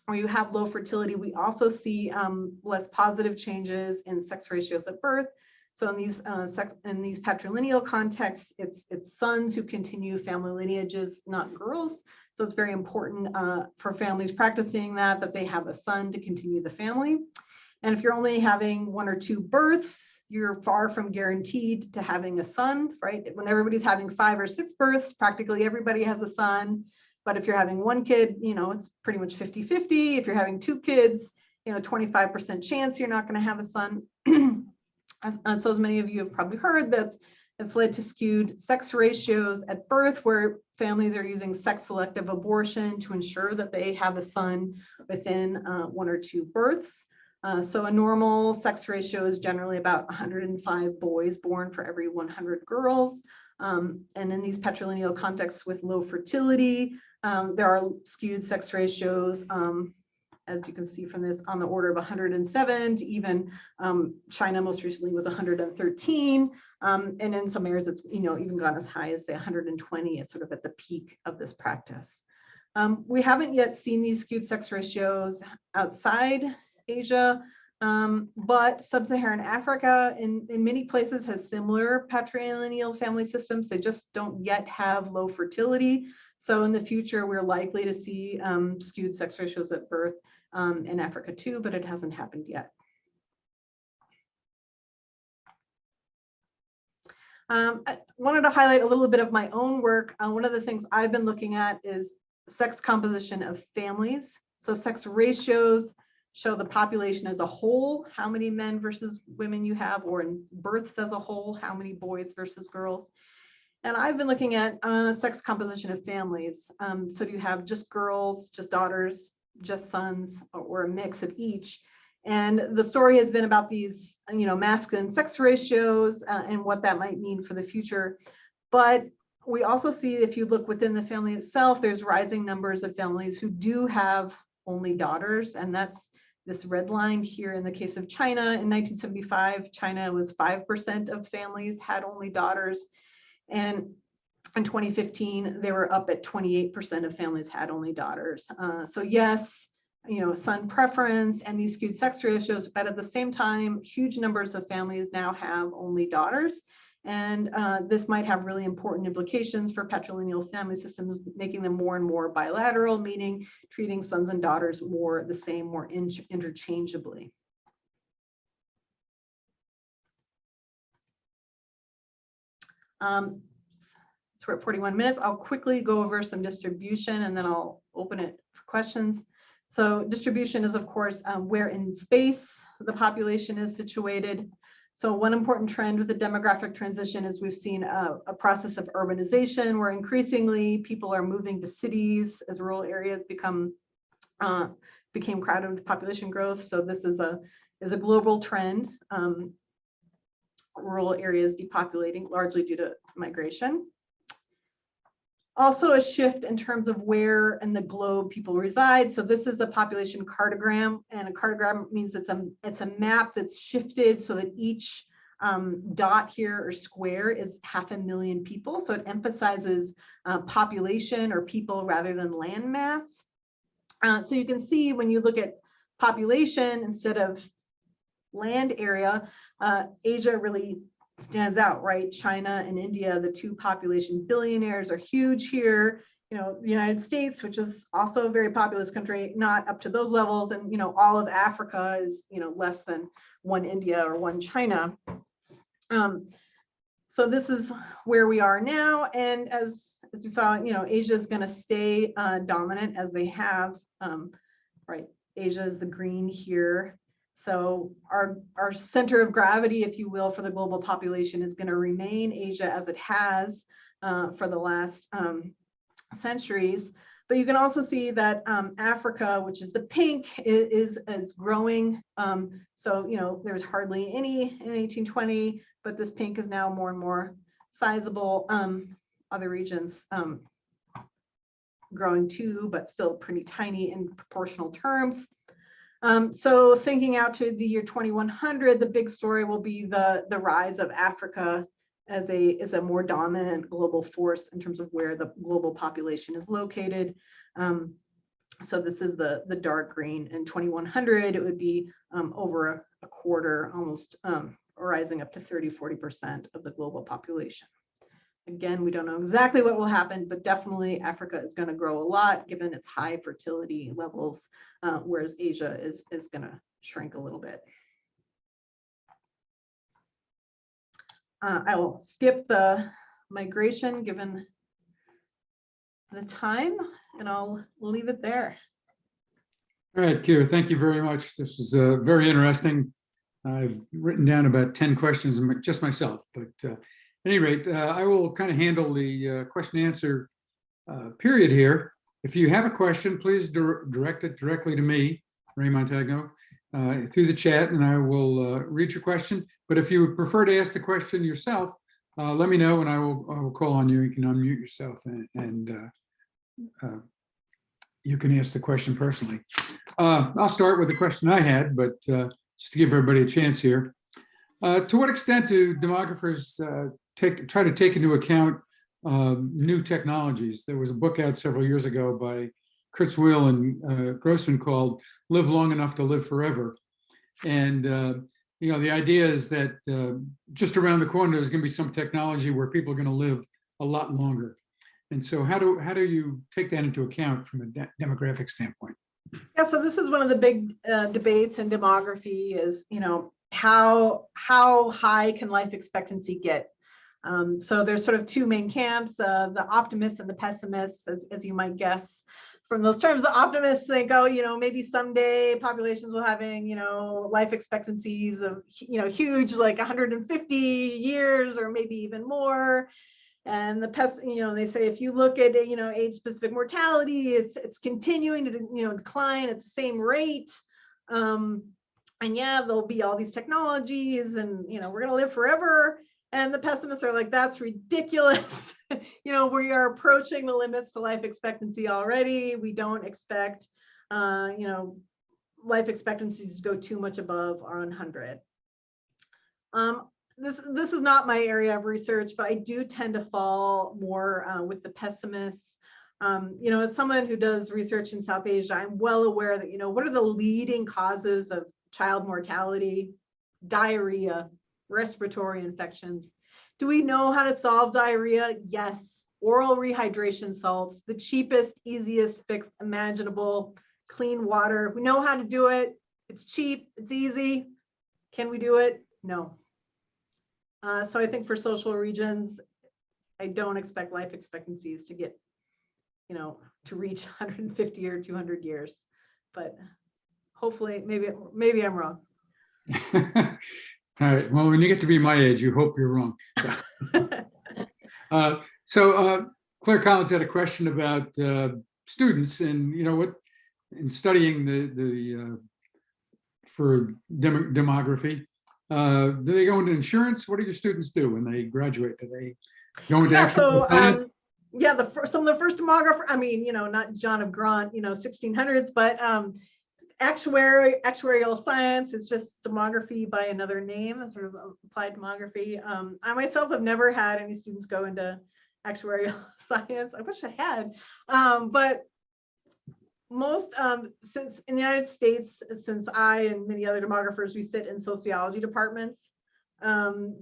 where you have low fertility, we also see less positive changes in sex ratios at birth. So in these patrilineal contexts, it's sons who continue family lineages, not girls. So it's very important for families practicing that they have a son to continue the family. And if you're only having 1 or 2 births, you're far from guaranteed to having a son, right? When everybody's having 5 or 6 births, practically everybody has a son. But if you're having 1 kid, it's pretty much 50-50. If you're having 2 kids, 25% chance you're not going to have a son. So as many of you have probably heard, that's led to skewed sex ratios at birth, where families are using sex-selective abortion to ensure that they have a son within 1 or 2 births. So a normal sex ratio is generally about 105 boys born for every 100 girls. And in these patrilineal contexts with low fertility, there are skewed sex ratios, as you can see from this, on the order of 107 to even China most recently was 113. And in some areas, it's even gone as high as say 120. It's sort of at the peak of this practice. We haven't yet seen these skewed sex ratios outside Asia, but sub-Saharan Africa in many places has similar patrilineal family systems. They just don't yet have low fertility. So in the future, we're likely to see skewed sex ratios at birth in Africa too, but it hasn't happened yet. I wanted to highlight a little bit of my own work. One of the things I've been looking at is sex composition of families. So sex ratios show the population as a whole, how many men versus women you have, or in births as a whole, how many boys versus girls. And I've been looking at sex composition of families. So do you have just girls, just daughters, just sons, or a mix of each? And the story has been about these, masculine sex ratios and what that might mean for the future. But we also see, if you look within the family itself, there's rising numbers of families who do have only daughters, and that's this red line here. In the case of China, in 1975, China was 5% of families had only daughters. And in 2015, they were up at 28% of families had only daughters. So yes, son preference and these skewed sex ratios, but at the same time, huge numbers of families now have only daughters. And this might have really important implications for patrilineal family systems, making them more and more bilateral, meaning treating sons and daughters more the same, more interchangeably. So we're at 41 minutes. I'll quickly go over some distribution and then I'll open it for questions. So distribution is, of course, where in space the population is situated. So one important trend with the demographic transition is we've seen a process of urbanization, where increasingly people are moving to cities as rural areas became crowded with population growth. So this is a global trend. Rural areas depopulating largely due to migration. Also a shift in terms of where in the globe people reside. So this is a population cartogram, and a cartogram means it's a map that's shifted so that each dot here or square is 500,000 people. So it emphasizes population or people rather than land mass. So you can see when you look at population instead of land area, Asia really stands out, right? China and India, the two population billionaires, are huge here. The United States, which is also a very populous country, not up to those levels. And, all of Africa is, less than one India or one China. So this is where we are now, and as you saw, Asia is going to stay dominant as they have. Right, Asia is the green here. So our center of gravity, if you will, for the global population is going to remain Asia as it has for the last centuries. But you can also see that Africa, which is the pink, is growing. So, there's hardly any in 1820, but this pink is now more and more sizable. Other regions growing too, but still pretty tiny in proportional terms. So thinking out to the year 2100, the big story will be the rise of Africa as a more dominant global force in terms of where the global population is located. So this is the dark green. In 2100, it would be over a quarter, almost rising up to 30–40% of the global population. Again, we don't know exactly what will happen, but definitely Africa is going to grow a lot given its high fertility levels, whereas Asia is going to shrink a little bit. I will skip the migration given the time, and I'll leave it there. All right, Keera, thank you very much. This was very interesting. I've written down about 10 questions just myself, but at any rate, I will kind of handle the question and answer period here. If you have a question, please direct it directly to me, Ray Montagno, through the chat, and I will read your question. But if you would prefer to ask the question yourself, let me know, and I will call on you. You can unmute yourself, and you can ask the question personally. I'll start with the question I had, but just to give everybody a chance here. To what extent do demographers try to take into account new technologies? There was a book out several years ago by Kurzweil and Grossman called "Live Long Enough to Live Forever," and the idea is that just around the corner there's going to be some technology where people are going to live a lot longer. And so, how do you take that into account from a demographic standpoint? Yeah, so this is one of the big debates in demography is, how high can life expectancy get? So there's sort of two main camps, the optimists and the pessimists, as you might guess. From those terms, the optimists think, oh, maybe someday populations will having, life expectancies of, huge, like 150 years or maybe even more. And they say if you look at age-specific mortality, it's continuing to decline at the same rate. And yeah, there'll be all these technologies, and we're gonna live forever. And the pessimists are like, that's ridiculous. We are approaching the limits to life expectancy already. We don't expect life expectancies to go too much above 100. This is not my area of research, but I do tend to fall more with the pessimists. As someone who does research in South Asia, I'm well aware that, what are the leading causes of child mortality? Diarrhea, respiratory infections. Do we know how to solve diarrhea? Yes. Oral rehydration salts, the cheapest, easiest fix imaginable. Clean water. We know how to do it. It's cheap. It's easy. Can we do it? No. So I think for social regions, I don't expect life expectancies to get, to reach 150 or 200 years, but hopefully, maybe I'm wrong. All right. Well, when you get to be my age, you hope you're wrong. So Claire Collins had a question about students, and in studying for demography. Do they go into insurance? What do your students do when they graduate? Do they go into actual science? Yeah, some of the first demographers, not John of Gaunt, 1600s, but actuarial science is just demography by another name, sort of applied demography. I myself have never had any students go into actuarial science. I wish I had, but most, since in the United States, since I and many other demographers, we sit in sociology departments.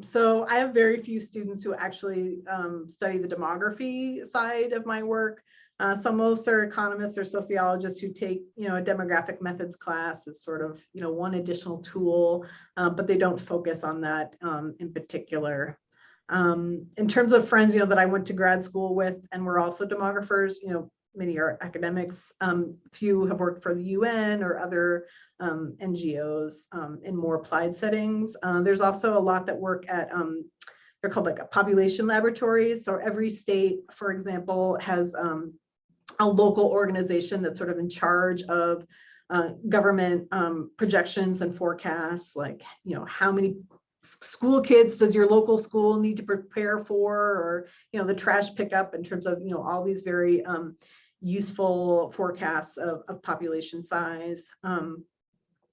So I have very few students who actually study the demography side of my work. So most are economists or sociologists who take, a demographic methods class as sort of, one additional tool, but they don't focus on that in particular. In terms of friends, that I went to grad school with and were also demographers, many are academics. Few have worked for the UN or other NGOs in more applied settings. There's also a lot that work at, they're called like population laboratories. So every state, for example, has a local organization that's sort of in charge of government projections and forecasts, like, how many school kids does your local school need to prepare for, or, the trash pickup, in terms of, all these very useful forecasts of population size.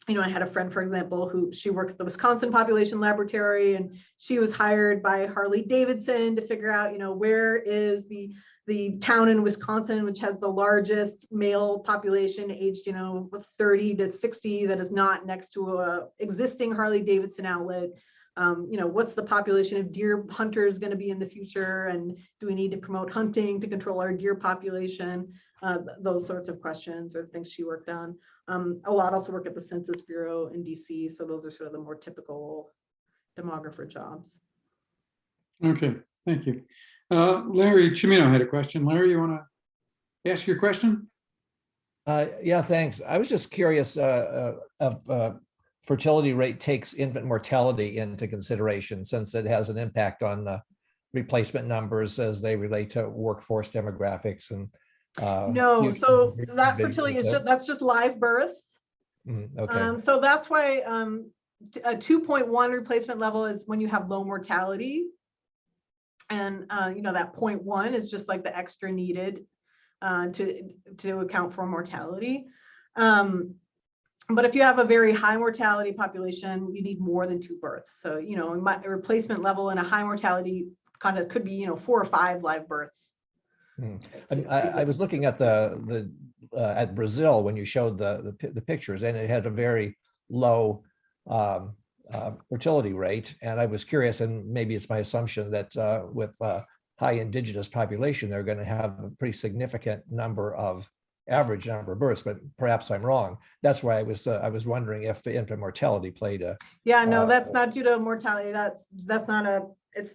I had a friend, for example, who she worked at the Wisconsin Population Laboratory, and she was hired by Harley Davidson to figure out, where is the town in Wisconsin which has the largest male population aged, 30 to 60, that is not next to a existing Harley Davidson outlet. What's the population of deer hunters going to be in the future, and do we need to promote hunting to control our deer population? Those sorts of questions are the things she worked on. A lot also work at the Census Bureau in DC, so those are sort of the more typical demographer jobs. Okay, thank you. Larry Cimino had a question. Larry, you want to ask your question? Yeah, thanks. I was just curious if fertility rate takes infant mortality into consideration, since it has an impact on the replacement numbers as they relate to workforce demographics. And no, so that fertility is that's just live births. Okay. So that's why a 2.1 replacement level is when you have low mortality. And that 0.1 is just like the extra needed to account for mortality. But if you have a very high mortality population, you need more than 2 births. So, a replacement level in a high mortality context could be, 4 or 5 live births. I was looking at at Brazil when you showed the pictures, and it had a very low fertility rate. And I was curious, and maybe it's my assumption that with high indigenous population, they're going to have a pretty significant average number of births, but perhaps I'm wrong. That's why I was wondering if the infant mortality played a. Yeah, no, that's not due to mortality. That's not it's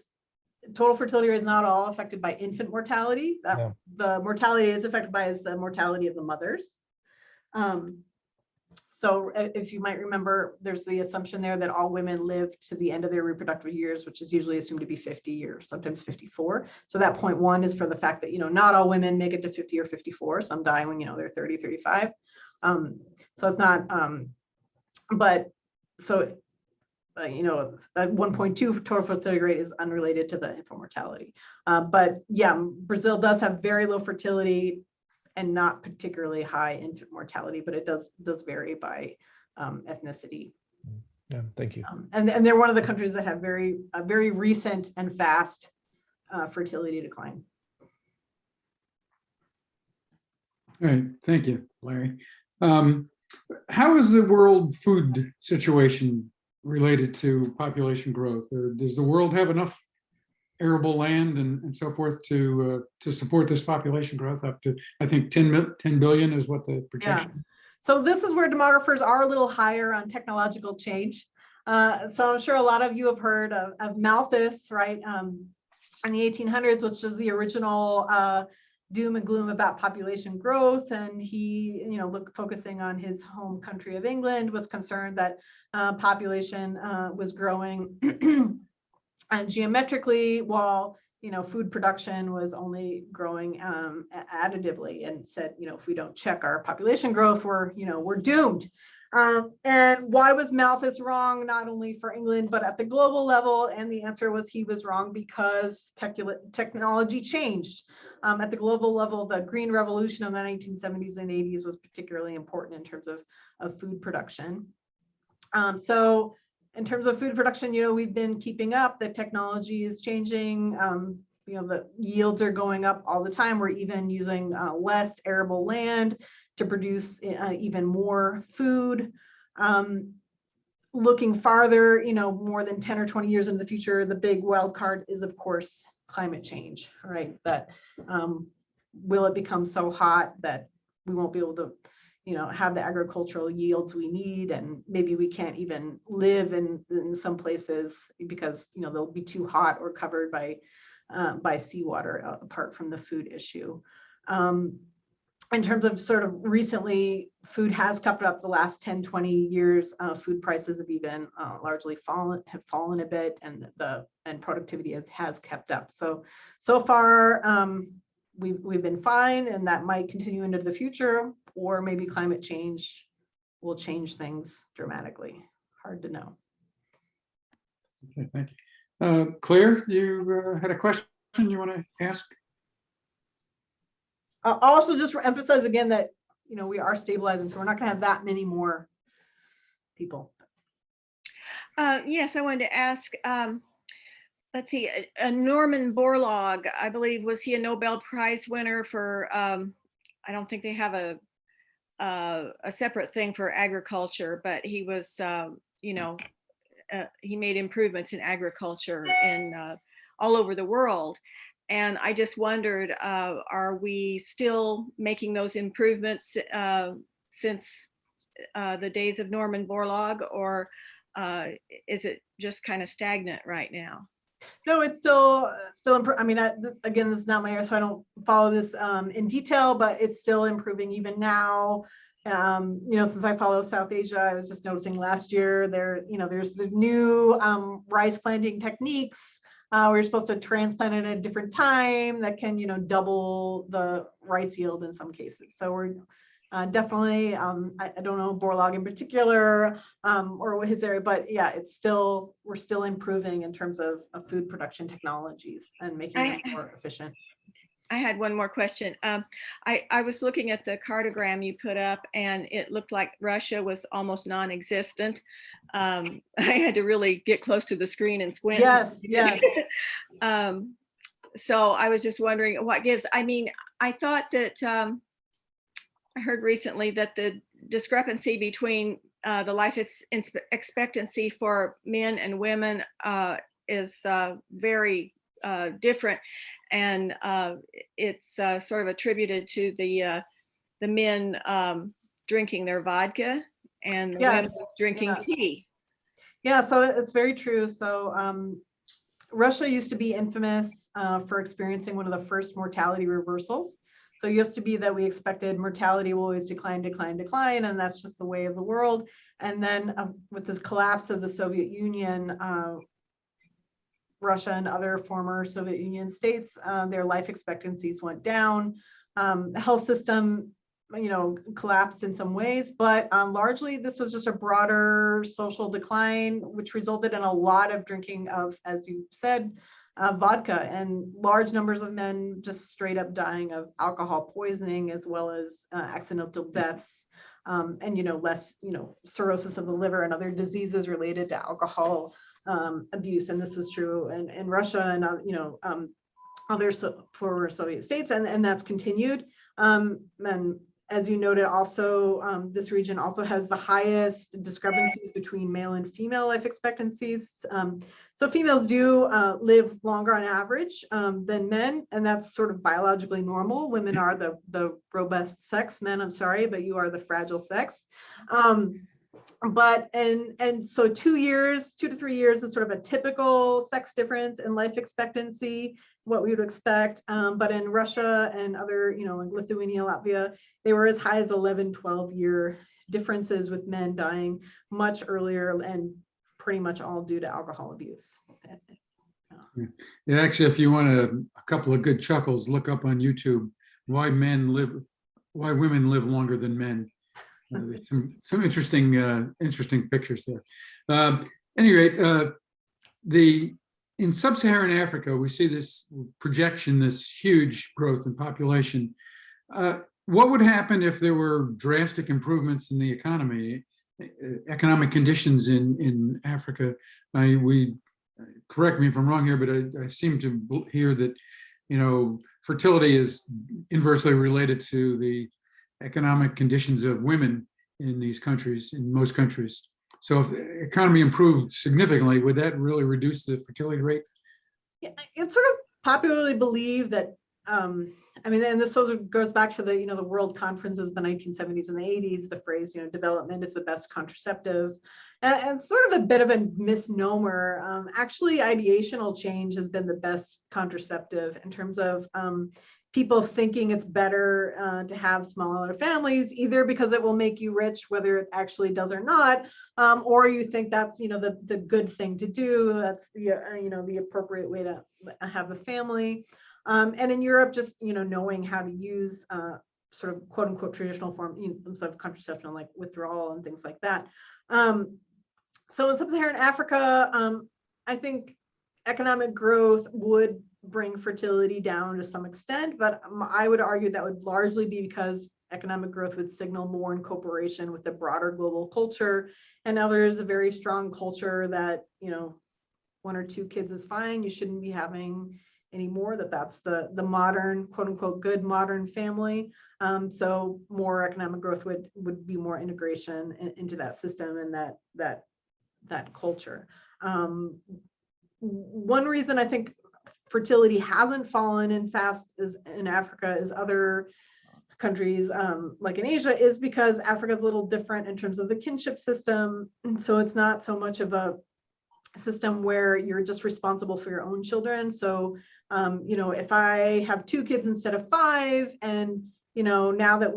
total fertility rate is not all affected by infant mortality. The mortality is affected by is the mortality of the mothers. So if you might remember, there's the assumption there that all women live to the end of their reproductive years, which is usually assumed to be 50 or sometimes 54. So that 0.1 is for the fact that, not all women make it to 50 or 54. Some die when, they're 30, 35. So it's not, but so, a 1.2 total fertility rate is unrelated to the infant mortality. But yeah, Brazil does have very low fertility and not particularly high infant mortality, but it does vary by ethnicity. Yeah, thank you. And they're one of the countries that have very recent and fast fertility decline. All right, thank you, Larry. How is the world food situation related to population growth? Or does the world have enough arable land and so forth to support this population growth up to, I think, 10 billion is what the projection. Yeah. So this is where demographers are a little higher on technological change. So I'm sure a lot of you have heard of Malthus, right? In the 1800s, which was the original doom and gloom about population growth. And he, focusing on his home country of England, was concerned that population was growing and geometrically, while food production was only growing additively, and said, if we don't check our population growth, we're doomed. And why was Malthus wrong, not only for England, but at the global level? And the answer was he was wrong because technology changed. At the global level, the Green Revolution of the 1970s and 80s was particularly important in terms of food production. So in terms of food production, we've been keeping up. The technology is changing. The yields are going up all the time. We're even using less arable land to produce even more food. Looking farther, more than 10 or 20 years in the future, the big wild card is, of course, climate change, right? That will it become so hot that we won't be able to, have the agricultural yields we need, and maybe we can't even live in some places because they'll be too hot or covered by seawater, apart from the food issue. In terms of sort of recently, food has kept up the last 10, 20 years. Food prices have even largely fallen a bit, and productivity has kept up. So far, we've been fine, and that might continue into the future, or maybe climate change will change things dramatically. Hard to know. Okay, thank you. Claire, you had a question you want to ask? I'll also just emphasize again that we are stabilizing, so we're not going to have that many more people. Yes, I wanted to ask. Let's see, Norman Borlaug, I believe, was he a Nobel Prize winner for? I don't think they have a separate thing for agriculture, but he was, he made improvements in agriculture in all over the world. And I just wondered, are we still making those improvements since the days of Norman Borlaug, or is it just kind of stagnant right now? No, it's still I mean, this is not my area, so I don't follow this in detail, but it's still improving even now. Since I follow South Asia, I was just noticing last year there's the new rice planting techniques. We're supposed to transplant it at a different time that can, double the rice yield in some cases. So we're definitely, I don't know Borlaug in particular or what his area, but yeah, we're still improving in terms of food production technologies and making them more efficient. I had one more question. I was looking at the cartogram you put up, and it looked like Russia was almost non-existent. I had to really get close to the screen and squint. Yes. So I was just wondering what gives. I mean, I thought that I heard recently that the discrepancy between the life expectancy for men and women is very different, and it's sort of attributed to the men drinking their vodka and the women drinking tea. Yeah, so it's very true. So Russia used to be infamous for experiencing one of the first mortality reversals. So it used to be that we expected mortality will always decline, and that's just the way of the world. And then with this collapse of the Soviet Union, Russia and other former Soviet Union states, their life expectancies went down. The health system, collapsed in some ways, but largely this was just a broader social decline, which resulted in a lot of drinking of, as you said, vodka, and large numbers of men just straight up dying of alcohol poisoning, as well as accidental deaths, and less, cirrhosis of the liver and other diseases related to alcohol abuse. And this was true in Russia and other former Soviet states, and that's continued. And as you noted, also this region also has the highest discrepancies between male and female life expectancies. So females do live longer on average than men, and that's sort of biologically normal. Women are the robust sex. Men, I'm sorry, but you are the fragile sex. But so 2 to 3 years is sort of a typical sex difference in life expectancy, what we would expect. But in Russia and other, like Lithuania, Latvia, they were as high as 11, 12-year differences, with men dying much earlier, and pretty much all due to alcohol abuse. Yeah, actually, if you want a couple of good chuckles, look up on YouTube why women live longer than men. Some interesting pictures there. At any rate, in sub-Saharan Africa, we see this projection, this huge growth in population. What would happen if there were drastic improvements in the economy, economic conditions in Africa? Correct me if I'm wrong here, but I seem to hear that, fertility is inversely related to the economic conditions of women in these countries, in most countries. So if the economy improved significantly, would that really reduce the fertility rate? Yeah, it's sort of popularly believed that I mean, and this also goes back to the, the world conferences of the 1970s and the 80s, the phrase, development is the best contraceptive. And sort of a bit of a misnomer. Actually, ideational change has been the best contraceptive in terms of people thinking it's better to have smaller families, either because it will make you rich, whether it actually does or not, or you think that's, the good thing to do. That's the appropriate way to have a family. And in Europe, just, knowing how to use sort of quote unquote traditional forms of contraception, like withdrawal and things like that. So in sub-Saharan Africa, I think economic growth would bring fertility down to some extent, but I would argue that would largely be because economic growth would signal more incorporation with the broader global culture. And now there is a very strong culture that, 1 or 2 kids is fine. You shouldn't be having any more, that's the modern, quote unquote, good modern family. So more economic growth would be more integration into that system and that culture. One reason I think fertility hasn't fallen in fast is in Africa is other countries like in Asia is because Africa is a little different in terms of the kinship system. And so it's not so much of a system where you're just responsible for your own children. So, if I have 2 kids instead of 5, and, now that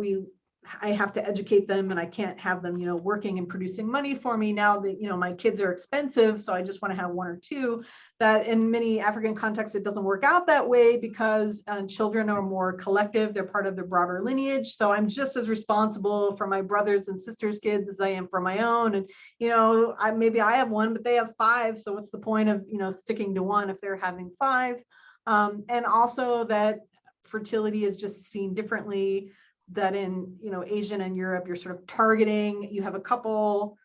I have to educate them and I can't have them, working and producing money for me now that, my kids are expensive. So I just want to have 1 or 2. That in many African contexts, it doesn't work out that way because children are more collective. They're part of the broader lineage. So I'm just as responsible for my brothers and sisters' kids as I am for my own. And, maybe I have 1, but they have 5. So what's the point of, sticking to 1 if they're having 5? And also that fertility is just seen differently. That in Asian and Europe, you're sort of targeting, you have a couple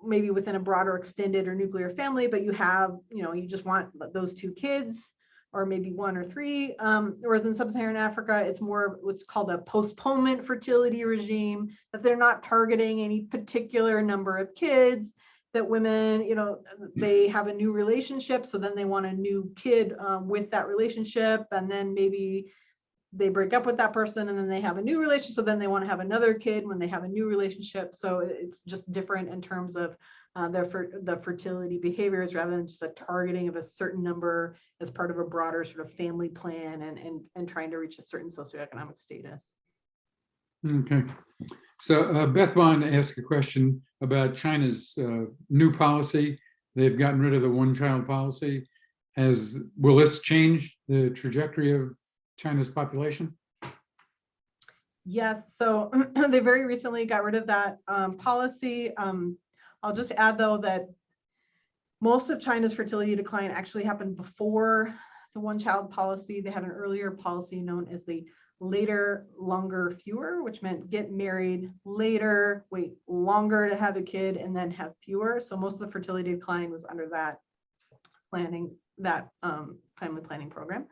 maybe within a broader extended or nuclear family, but you have, you just want those 2 kids or maybe 1 or 3. Whereas in sub-Saharan Africa, it's more what's called a postponement fertility regime, that they're not targeting any particular number of kids, that women, they have a new relationship, so then they want a new kid with that relationship, and then maybe they break up with that person and then they have a new relationship. So then they want to have another kid when they have a new relationship. So it's just different in terms of the fertility behaviors rather than just a targeting of a certain number as part of a broader sort of family plan and trying to reach a certain socioeconomic status. Okay. So Beth Bond asked a question about China's new policy. They've gotten rid of the one-child policy. Will this change the trajectory of China's population? Yes, so they very recently got rid of that policy. I'll just add though that most of China's fertility decline actually happened before the one-child policy. They had an earlier policy known as the later, longer, fewer, which meant get married later, wait longer to have a kid, and then have fewer. So most of the fertility decline was under that family planning program.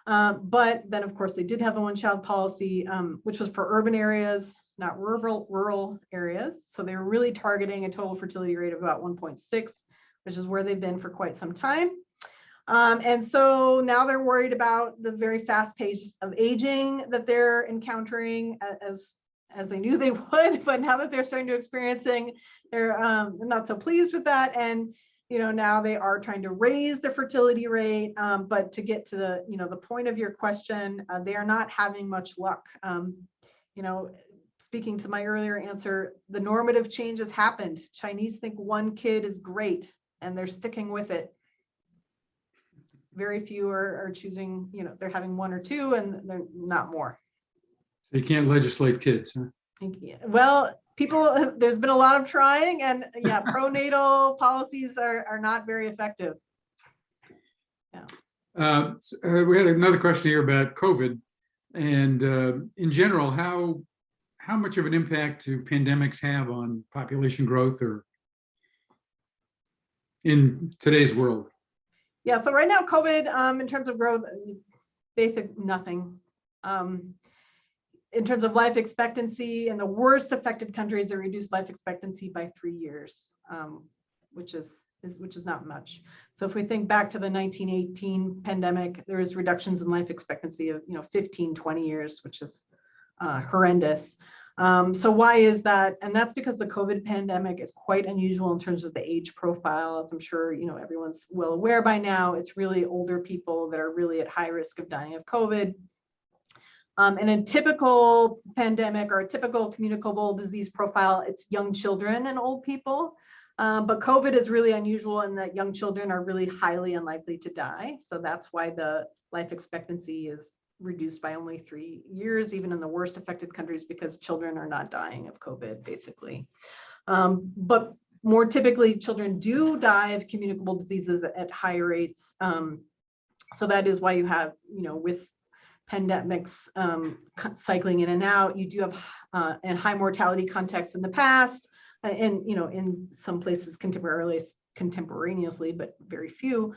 But then, of course, they did have the one-child policy, which was for urban areas, not rural areas. So they were really targeting a total fertility rate of about 1.6, which is where they've been for quite some time. And so now they're worried about the very fast pace of aging that they're encountering, as they knew they would. But now that they're starting to experiencing, they're not so pleased with that. And now they are trying to raise the fertility rate, but to get to the point of your question, they are not having much luck. Speaking to my earlier answer, the normative change has happened. Chinese think 1 kid is great, and they're sticking with it. Very few are choosing, they're having 1 or 2, and they're not more. They can't legislate kids, huh? Well, there's been a lot of trying, and yeah, pronatal policies are not very effective. Yeah. We had another question here about COVID, and in general, how much of an impact do pandemics have on population growth or in today's world? Yeah, so right now, COVID, in terms of growth, basically nothing. In terms of life expectancy, in the worst affected countries, it reduced life expectancy by 3 years, which is which is not much. So if we think back to the 1918 pandemic, there was reductions in life expectancy of 15, 20 years, which is horrendous. So why is that? And that's because the COVID pandemic is quite unusual in terms of the age profile. As I'm sure everyone's well aware by now, it's really older people that are really at high risk of dying of COVID. In a typical pandemic or a typical communicable disease profile, it's young children and old people. But COVID is really unusual in that young children are really highly unlikely to die. So that's why the life expectancy is reduced by only 3 years, even in the worst affected countries, because children are not dying of COVID, basically. But more typically, children do die of communicable diseases at higher rates. So that is why you have, with pandemics cycling in and out, you do have in high mortality contexts in the past, and in some places contemporaneously, but very few.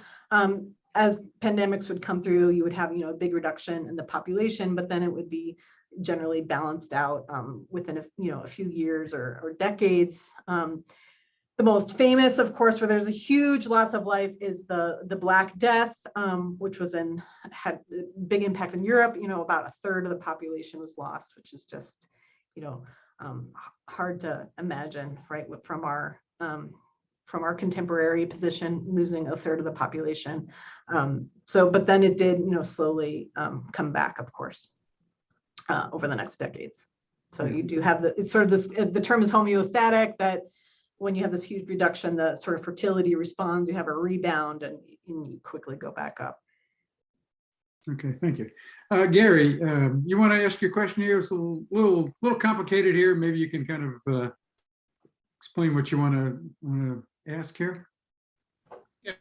As pandemics would come through, you would have a big reduction in the population, but then it would be generally balanced out within a few years or decades. The most famous, of course, where there's a huge loss of life is the Black Death, which had a big impact in Europe. About a third of the population was lost, which is just hard to imagine, right? From our contemporary position, losing a third of the population. But then it did, slowly come back, of course, over the next decades. So you do have it's sort of this, the term is homeostatic, that when you have this huge reduction, the sort of fertility responds, you have a rebound and you quickly go back up. Okay, thank you. Gary, you want to ask your question here? It's a little complicated here. Maybe you can kind of explain what you want to ask here. Yeah,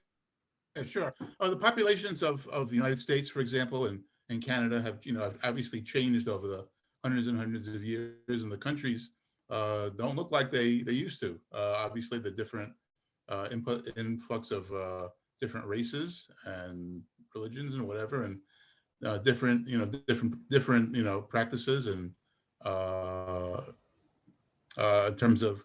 sure. The populations of the United States, for example, and Canada have obviously changed over the hundreds and hundreds of years, and the countries don't look like they used to. Obviously, the different influx of different races and religions and whatever, and different practices, and in terms of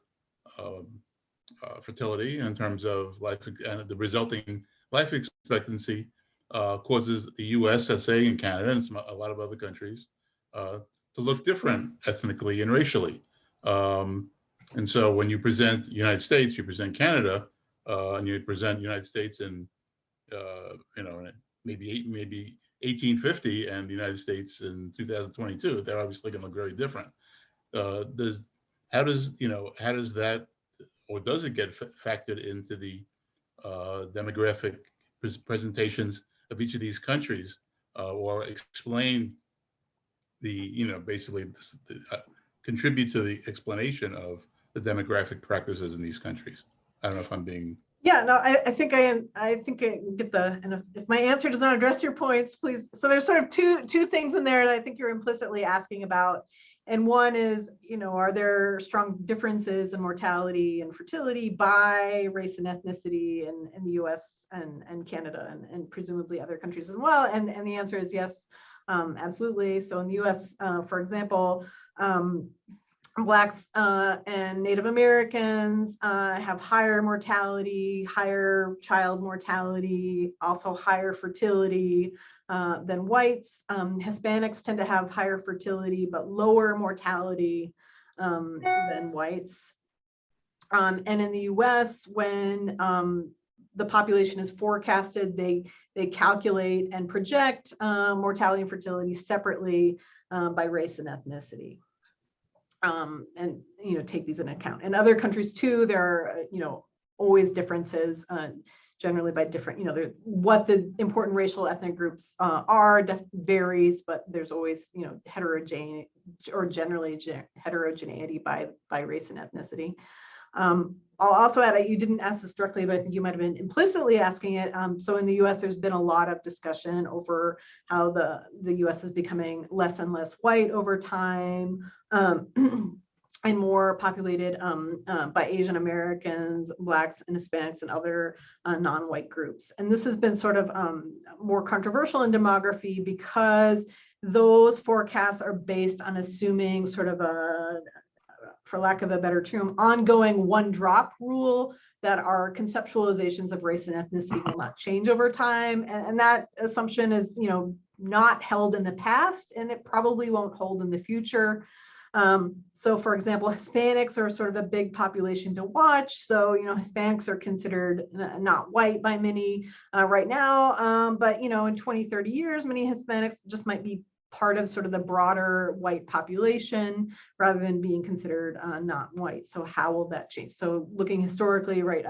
fertility, in terms of life, and the resulting life expectancy causes the U.S., let's say, and Canada, and a lot of other countries to look different ethnically and racially. And so when you present the United States, you present Canada, and you present United States in, maybe 1850 and the United States in 2022, they're obviously going to look very different. How does that, or does it get factored into the demographic presentations of each of these countries, or explain basically contribute to the explanation of the demographic practices in these countries? I don't know if I'm being. Yeah, no, I think I get and if my answer does not address your points, please. So there's sort of two things in there that I think you're implicitly asking about. And one is, are there strong differences in mortality and fertility by race and ethnicity in the US and Canada and presumably other countries as well? And the answer is yes, absolutely. So in the US, for example, Blacks and Native Americans have higher mortality, higher child mortality, also higher fertility than whites. Hispanics tend to have higher fertility but lower mortality than whites. And in the US, when the population is forecasted, they calculate and project mortality and fertility separately by race and ethnicity. And take these into account. In other countries too, there are always differences, generally by different, what the important racial ethnic groups are varies, but there's always heterogeneity or generally heterogeneity by race and ethnicity. I'll also add that you didn't ask this directly, but I think you might have been implicitly asking it. So in the US, there's been a lot of discussion over how the US is becoming less and less white over time, and more populated by Asian Americans, Blacks, and Hispanics, and other non-white groups. And this has been sort of more controversial in demography because those forecasts are based on assuming sort of a, for lack of a better term, ongoing one drop rule that our conceptualizations of race and ethnicity will not change over time. And that assumption is, not held in the past, and it probably won't hold in the future. So for example, Hispanics are sort of a big population to watch. So, Hispanics are considered not white by many right now, but, in 20, 30 years, many Hispanics just might be part of sort of the broader white population rather than being considered not white. So how will that change? So looking historically, right,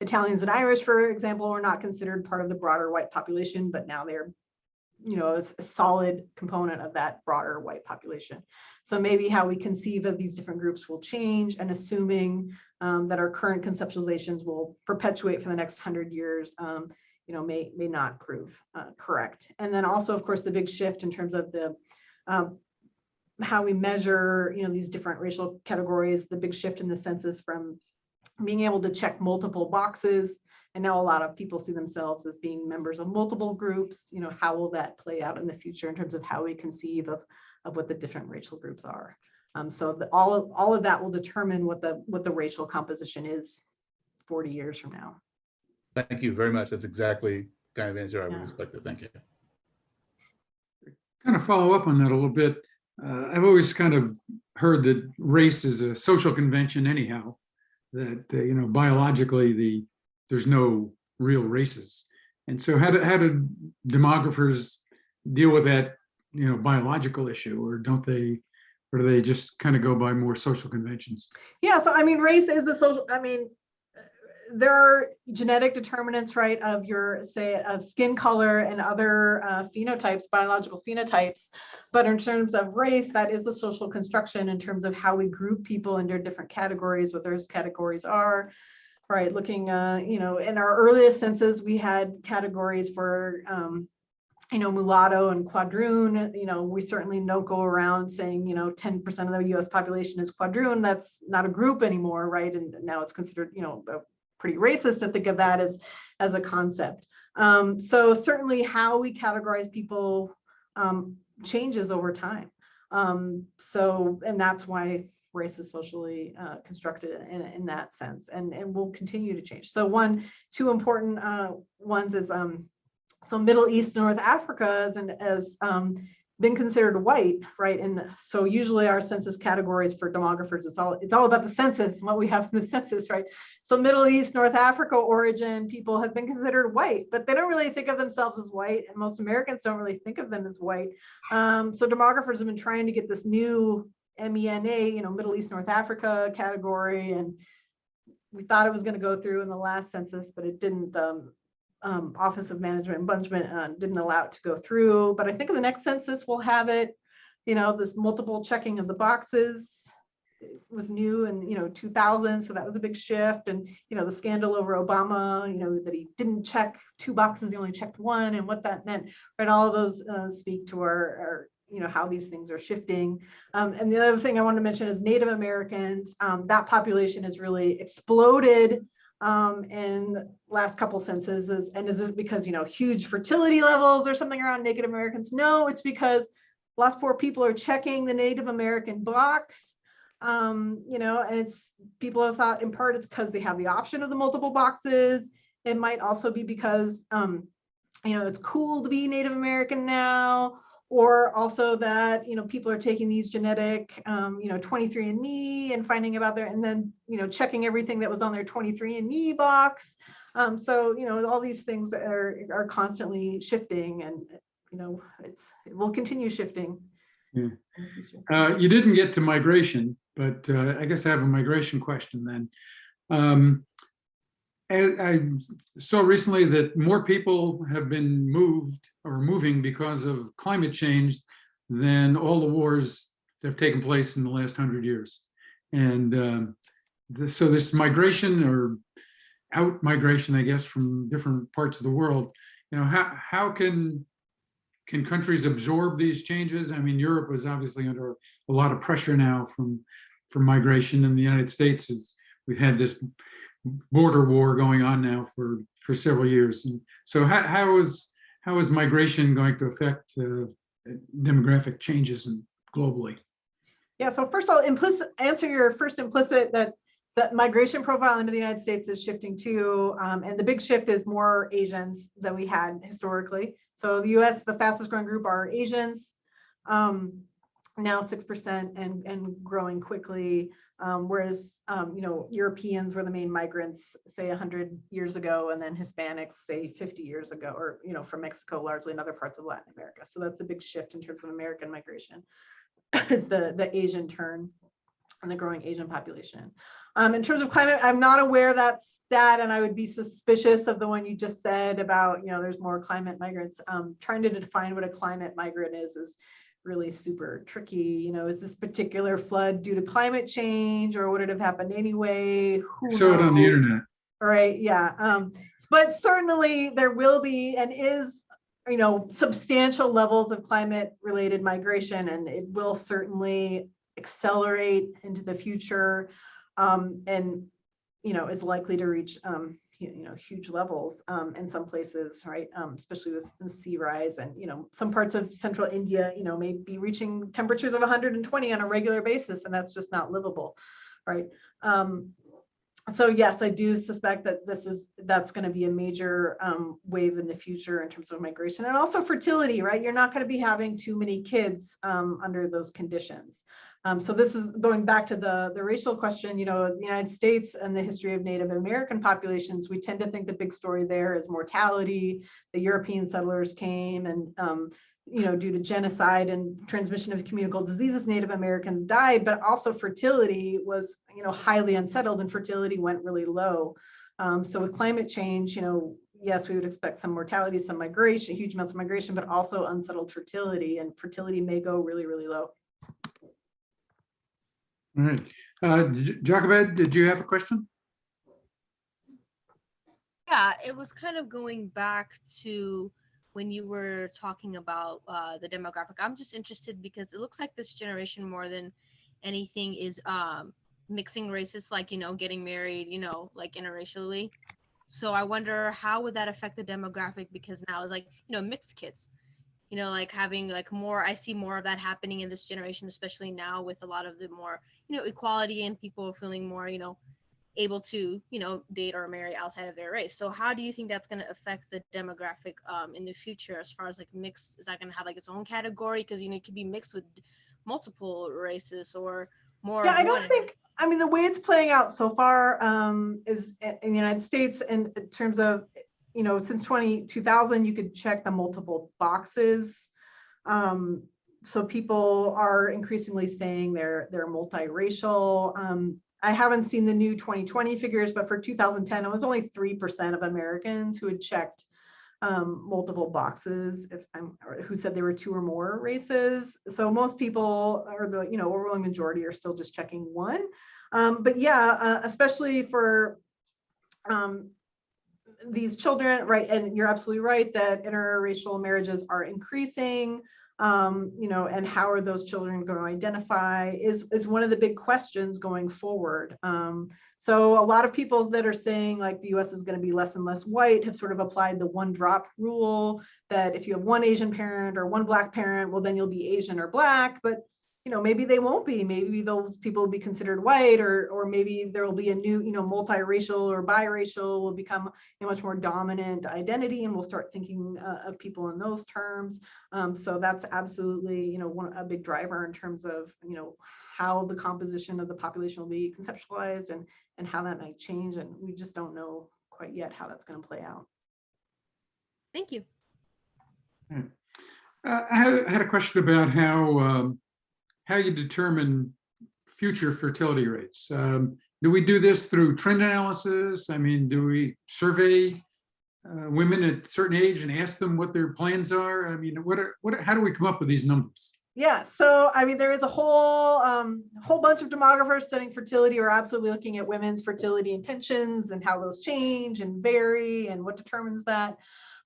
Italians and Irish, for example, were not considered part of the broader white population, but now they're it's a solid component of that broader white population. So maybe how we conceive of these different groups will change, and assuming that our current conceptualizations will perpetuate for the next 100 years, may not prove correct. And then also, of course, the big shift in terms of the how we measure, these different racial categories, the big shift in the census from being able to check multiple boxes. And now a lot of people see themselves as being members of multiple groups. How will that play out in the future in terms of how we conceive of what the different racial groups are? So all of that will determine what the racial composition is 40 years from now. Thank you very much. That's exactly the kind of answer I would expect. Thank you. Kind of follow up on that a little bit. I've always kind of heard that race is a social convention anyhow, that, biologically there's no real races. And so how do demographers deal with that, biological issue, or do they just kind of go by more social conventions? Yeah, so race is a social, there are genetic determinants, right, of of skin color and other phenotypes, biological phenotypes. But in terms of race, that is a social construction in terms of how we group people into different categories, what those categories are. Right, looking, in our earliest census, we had categories for, mulatto and quadroon. We certainly don't go around saying, 10% of the US population is quadroon. That's not a group anymore, right? And now it's considered, pretty racist to think of that as a concept. So certainly how we categorize people changes over time. And that's why race is socially constructed in that sense, and will continue to change. So two important ones is so Middle East, North Africa has been considered white, right? And so usually our census categories for demographers, it's all about the census and what we have in the census, right? So Middle East, North Africa origin people have been considered white, but they don't really think of themselves as white, and most Americans don't really think of them as white. So demographers have been trying to get this new MENA, Middle East, North Africa category, and we thought it was going to go through in the last census, but it didn't. Office of Management and Bunchment didn't allow it to go through, but I think in the next census we'll have it. This multiple checking of the boxes was new in 2000, so that was a big shift. And the scandal over Obama, that he didn't check 2 boxes, he only checked 1, and what that meant. Right, all of those speak to our how these things are shifting. And the other thing I want to mention is Native Americans. That population has really exploded in last couple censuses. And is it because huge fertility levels or something around Native Americans? No, it's because lots more people are checking the Native American box. And it's, people have thought in part it's because they have the option of the multiple boxes. It might also be because it's cool to be Native American now, or also that people are taking these genetic 23andMe and finding about their, and then checking everything that was on their 23andMe box. So all these things are constantly shifting, and it will continue shifting. Yeah. You didn't get to migration, but I guess I have a migration question then. I saw recently that more people have been moving because of climate change than all the wars that have taken place in the last 100 years. And so this migration, or out migration, I guess, from different parts of the world, how can countries absorb these changes? I mean, Europe was obviously under a lot of pressure now from migration, and the United States we've had this border war going on now for several years. And so how is migration going to affect demographic changes globally? Yeah, so first I'll answer your first implicit that the migration profile into the United States is shifting too. And the big shift is more Asians than we had historically. So the US, the fastest growing group are Asians, now 6% and growing quickly. Whereas, Europeans were the main migrants, say 100 years ago, and then Hispanics, say 50 years ago, or, from Mexico, largely in other parts of Latin America. So that's the big shift in terms of American migration, is the Asian turn and the growing Asian population. In terms of climate, I'm not aware of that stat, and I would be suspicious of the one you just said about, there's more climate migrants. Trying to define what a climate migrant is really super tricky. Is this particular flood due to climate change, or would it have happened anyway? Who Saw it on the knows? internet. All right, yeah. But certainly there will be and is, substantial levels of climate related migration, and it will certainly accelerate into the future, and is likely to reach huge levels in some places, right? Especially with sea rise, and some parts of central India, may be reaching temperatures of 120 on a regular basis, and that's just not livable, right? So yes, I do suspect that that's going to be a major wave in the future in terms of migration, and also fertility, right? You're not going to be having too many kids under those conditions. So this is going back to the racial question. The United States and the history of Native American populations, we tend to think the big story there is mortality. The European settlers came, and due to genocide and transmission of communicable diseases, Native Americans died, but also fertility was, highly unsettled, and fertility went really low. So with climate change, yes, we would expect some mortality, some migration, huge amounts of migration, but also unsettled fertility, and fertility may go really, really low. All right. Jacobed, did you have a question? Yeah, it was kind of going back to when you were talking about the demographic. I'm just interested because it looks like this generation more than anything is mixing races, like, getting married, like interracially. So I wonder, how would that affect the demographic? Because now it's like, mixed kids, like having like more, I see more of that happening in this generation, especially now with a lot of the more, equality, and people feeling more, able to, date or marry outside of their race. So how do you think that's going to affect the demographic in the future, as far as like mixed? Is that going to have like its own category? Because, it could be mixed with multiple races or more. Yeah, I don't think, the way it's playing out so far is in the United States, in terms of, since 2000, you could check the multiple boxes. So people are increasingly saying they're multiracial. I haven't seen the new 2020 figures, but for 2010, it was only 3% of Americans who had checked multiple boxes, or who said they were two or more races. So most people, or the overwhelming majority, are still just checking one. But yeah, especially for these children, right? And you're absolutely right that interracial marriages are increasing. And how are those children going to identify is one of the big questions going forward. So a lot of people that are saying like the US is going to be less and less white have sort of applied the one drop rule, that if you have one Asian parent or one Black parent, well, then you'll be Asian or Black. But maybe they won't be. Maybe those people will be considered white, or maybe there will be a new, multiracial or biracial will become a much more dominant identity, and we'll start thinking of people in those terms. So that's absolutely, a big driver in terms of, how the composition of the population will be conceptualized, and how that might change. And we just don't know quite yet how that's going to play out. Thank you. I had a question about how you determine future fertility rates. Do we do this through trend analysis? Do we survey women at a certain age and ask them what their plans are? How do we come up with these numbers? Yeah, so there is a whole bunch of demographers studying fertility who are absolutely looking at women's fertility intentions and how those change and vary and what determines that.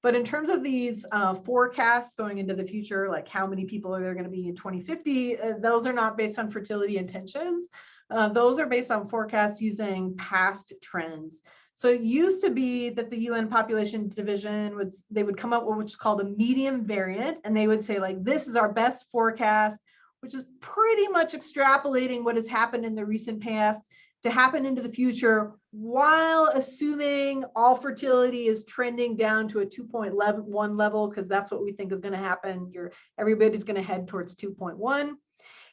But in terms of these forecasts going into the future, like how many people are there going to be in 2050, those are not based on fertility intentions. Those are based on forecasts using past trends. So it used to be that the UN Population Division would come up with what's called a medium variant, and they would say like, this is our best forecast, which is pretty much extrapolating what has happened in the recent past, to happen into the future while assuming all fertility is trending down to a 2.1 level, because that's what we think is going to happen. Everybody's going to head towards 2.1.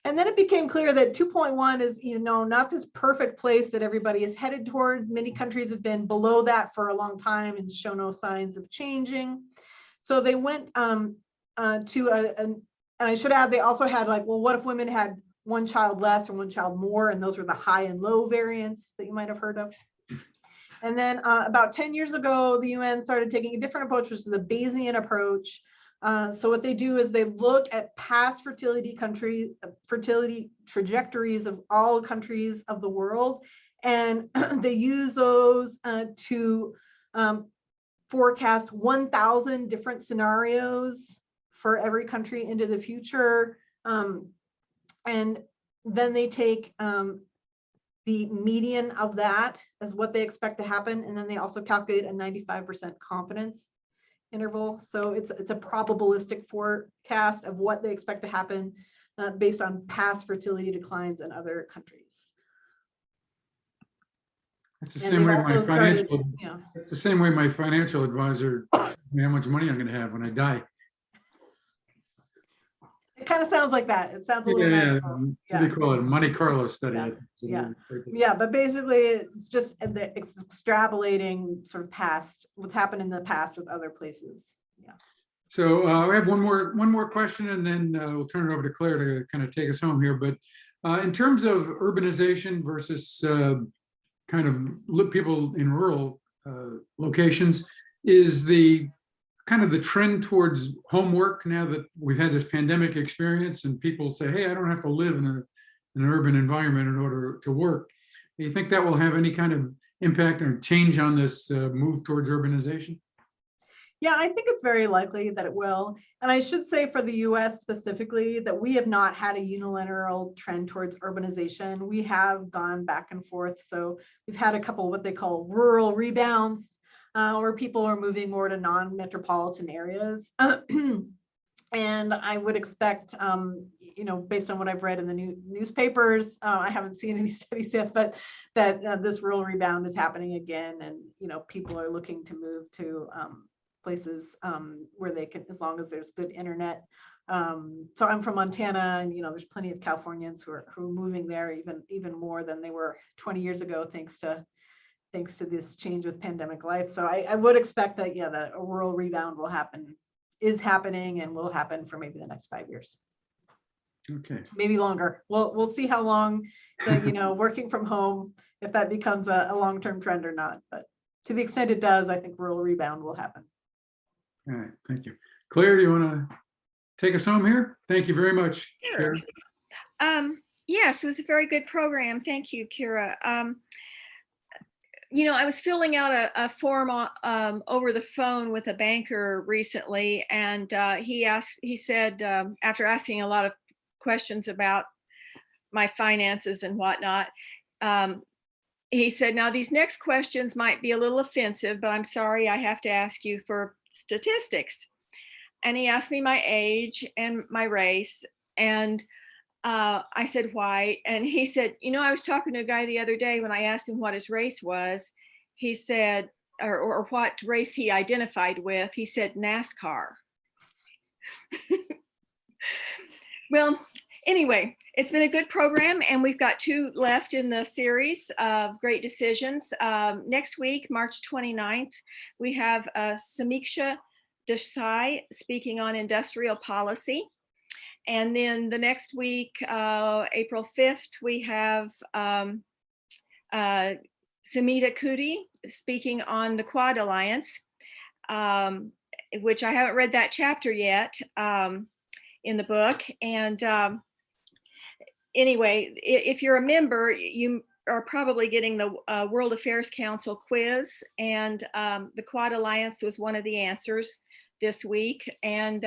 And then it became clear that 2.1 is, not this perfect place that everybody is headed toward. Many countries have been below that for a long time and show no signs of changing. So they went to and I should add, they also had like, well, what if women had one child less or one child more? And those were the high and low variants that you might have heard of. And then about 10 years ago, the UN started taking a different approach, which is the Bayesian approach. So what they do is they look at past fertility trajectories of all countries of the world, and they use those to forecast 1,000 different scenarios for every country into the future. And then they take the median of that as what they expect to happen. And then they also calculate a 95% confidence interval. So it's a probabilistic forecast of what they expect to happen based on past fertility declines in other countries. That's the same way that's the same way my financial advisor tells me how much money I'm going to have when I die. It kind of sounds like that. It sounds a little magical. What do you call it? A Monte Carlo study. Yeah, but basically it's just it's extrapolating sort of past what's happened in the past with other places. Yeah. So I have one more question, and then we'll turn it over to Claire to kind of take us home here. But in terms of urbanization versus kind of people in rural locations, is the kind of the trend towards homework now that we've had this pandemic experience and people say, hey, I don't have to live in an urban environment in order to work. Do you think that will have any kind of impact or change on this move towards urbanization? Yeah, I think it's very likely that it will. And I should say for the US specifically that we have not had a unilateral trend towards urbanization. We have gone back and forth. So we've had a couple of what they call rural rebounds, where people are moving more to non-metropolitan areas. And I would expect, based on what I've read in the newspapers, I haven't seen any studies yet, but that this rural rebound is happening again. And, people are looking to move to places where they can, as long as there's good internet. So I'm from Montana, and, there's plenty of Californians who are moving there even more than they were 20 years ago, thanks to this change with pandemic life. So I would expect that, that a rural rebound is happening and will happen for maybe the next 5 years. Okay. Maybe longer. We'll see how long working from home, if that becomes a long-term trend or not. But to the extent it does, I think rural rebound will happen. All right, thank you. Claire, do you want to take us home here? Thank you very much. Sure. Yes, it was a very good program. Thank you, Keera. I was filling out a form over the phone with a banker recently, and he said, after asking a lot of questions about my finances and whatnot, he said, now these next questions might be a little offensive, but I'm sorry, I have to ask you for statistics. And he asked me my age and my race, and I said, why? And he said, I was talking to a guy the other day when I asked him what his race was. He said, or what race he identified with. He said, NASCAR. Well, anyway, it's been a good program, and we've got 2 left in the series of great decisions. Next week, March 29th, we have Samiksha Desai speaking on industrial policy. And then the next week, April 5th, we have Sumita Kuti speaking on the Quad Alliance, which I haven't read that chapter yet in the book. And anyway, if you're a member, you are probably getting the World Affairs Council quiz, and the Quad Alliance was one of the answers this week. And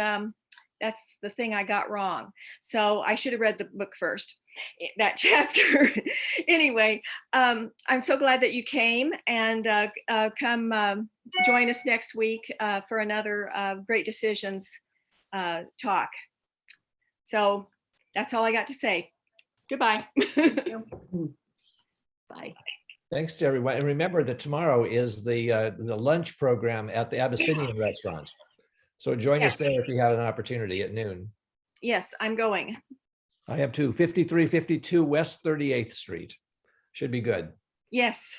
that's the thing I got wrong. So I should have read the book first, that chapter. Anyway, I'm so glad that you came, and come join us next week for another Great Decisions talk. So that's all I got to say. Goodbye. Bye. Thanks to everyone. And remember that tomorrow is the lunch program at the Abyssinian restaurant. So join us there if you have an opportunity at noon. Yes, I'm going. I have 5352 West 38th Street. Should be good. Yes.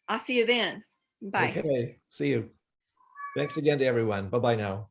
I'll see you then. Bye. Okay, see you. Thanks again to everyone. Bye-bye now.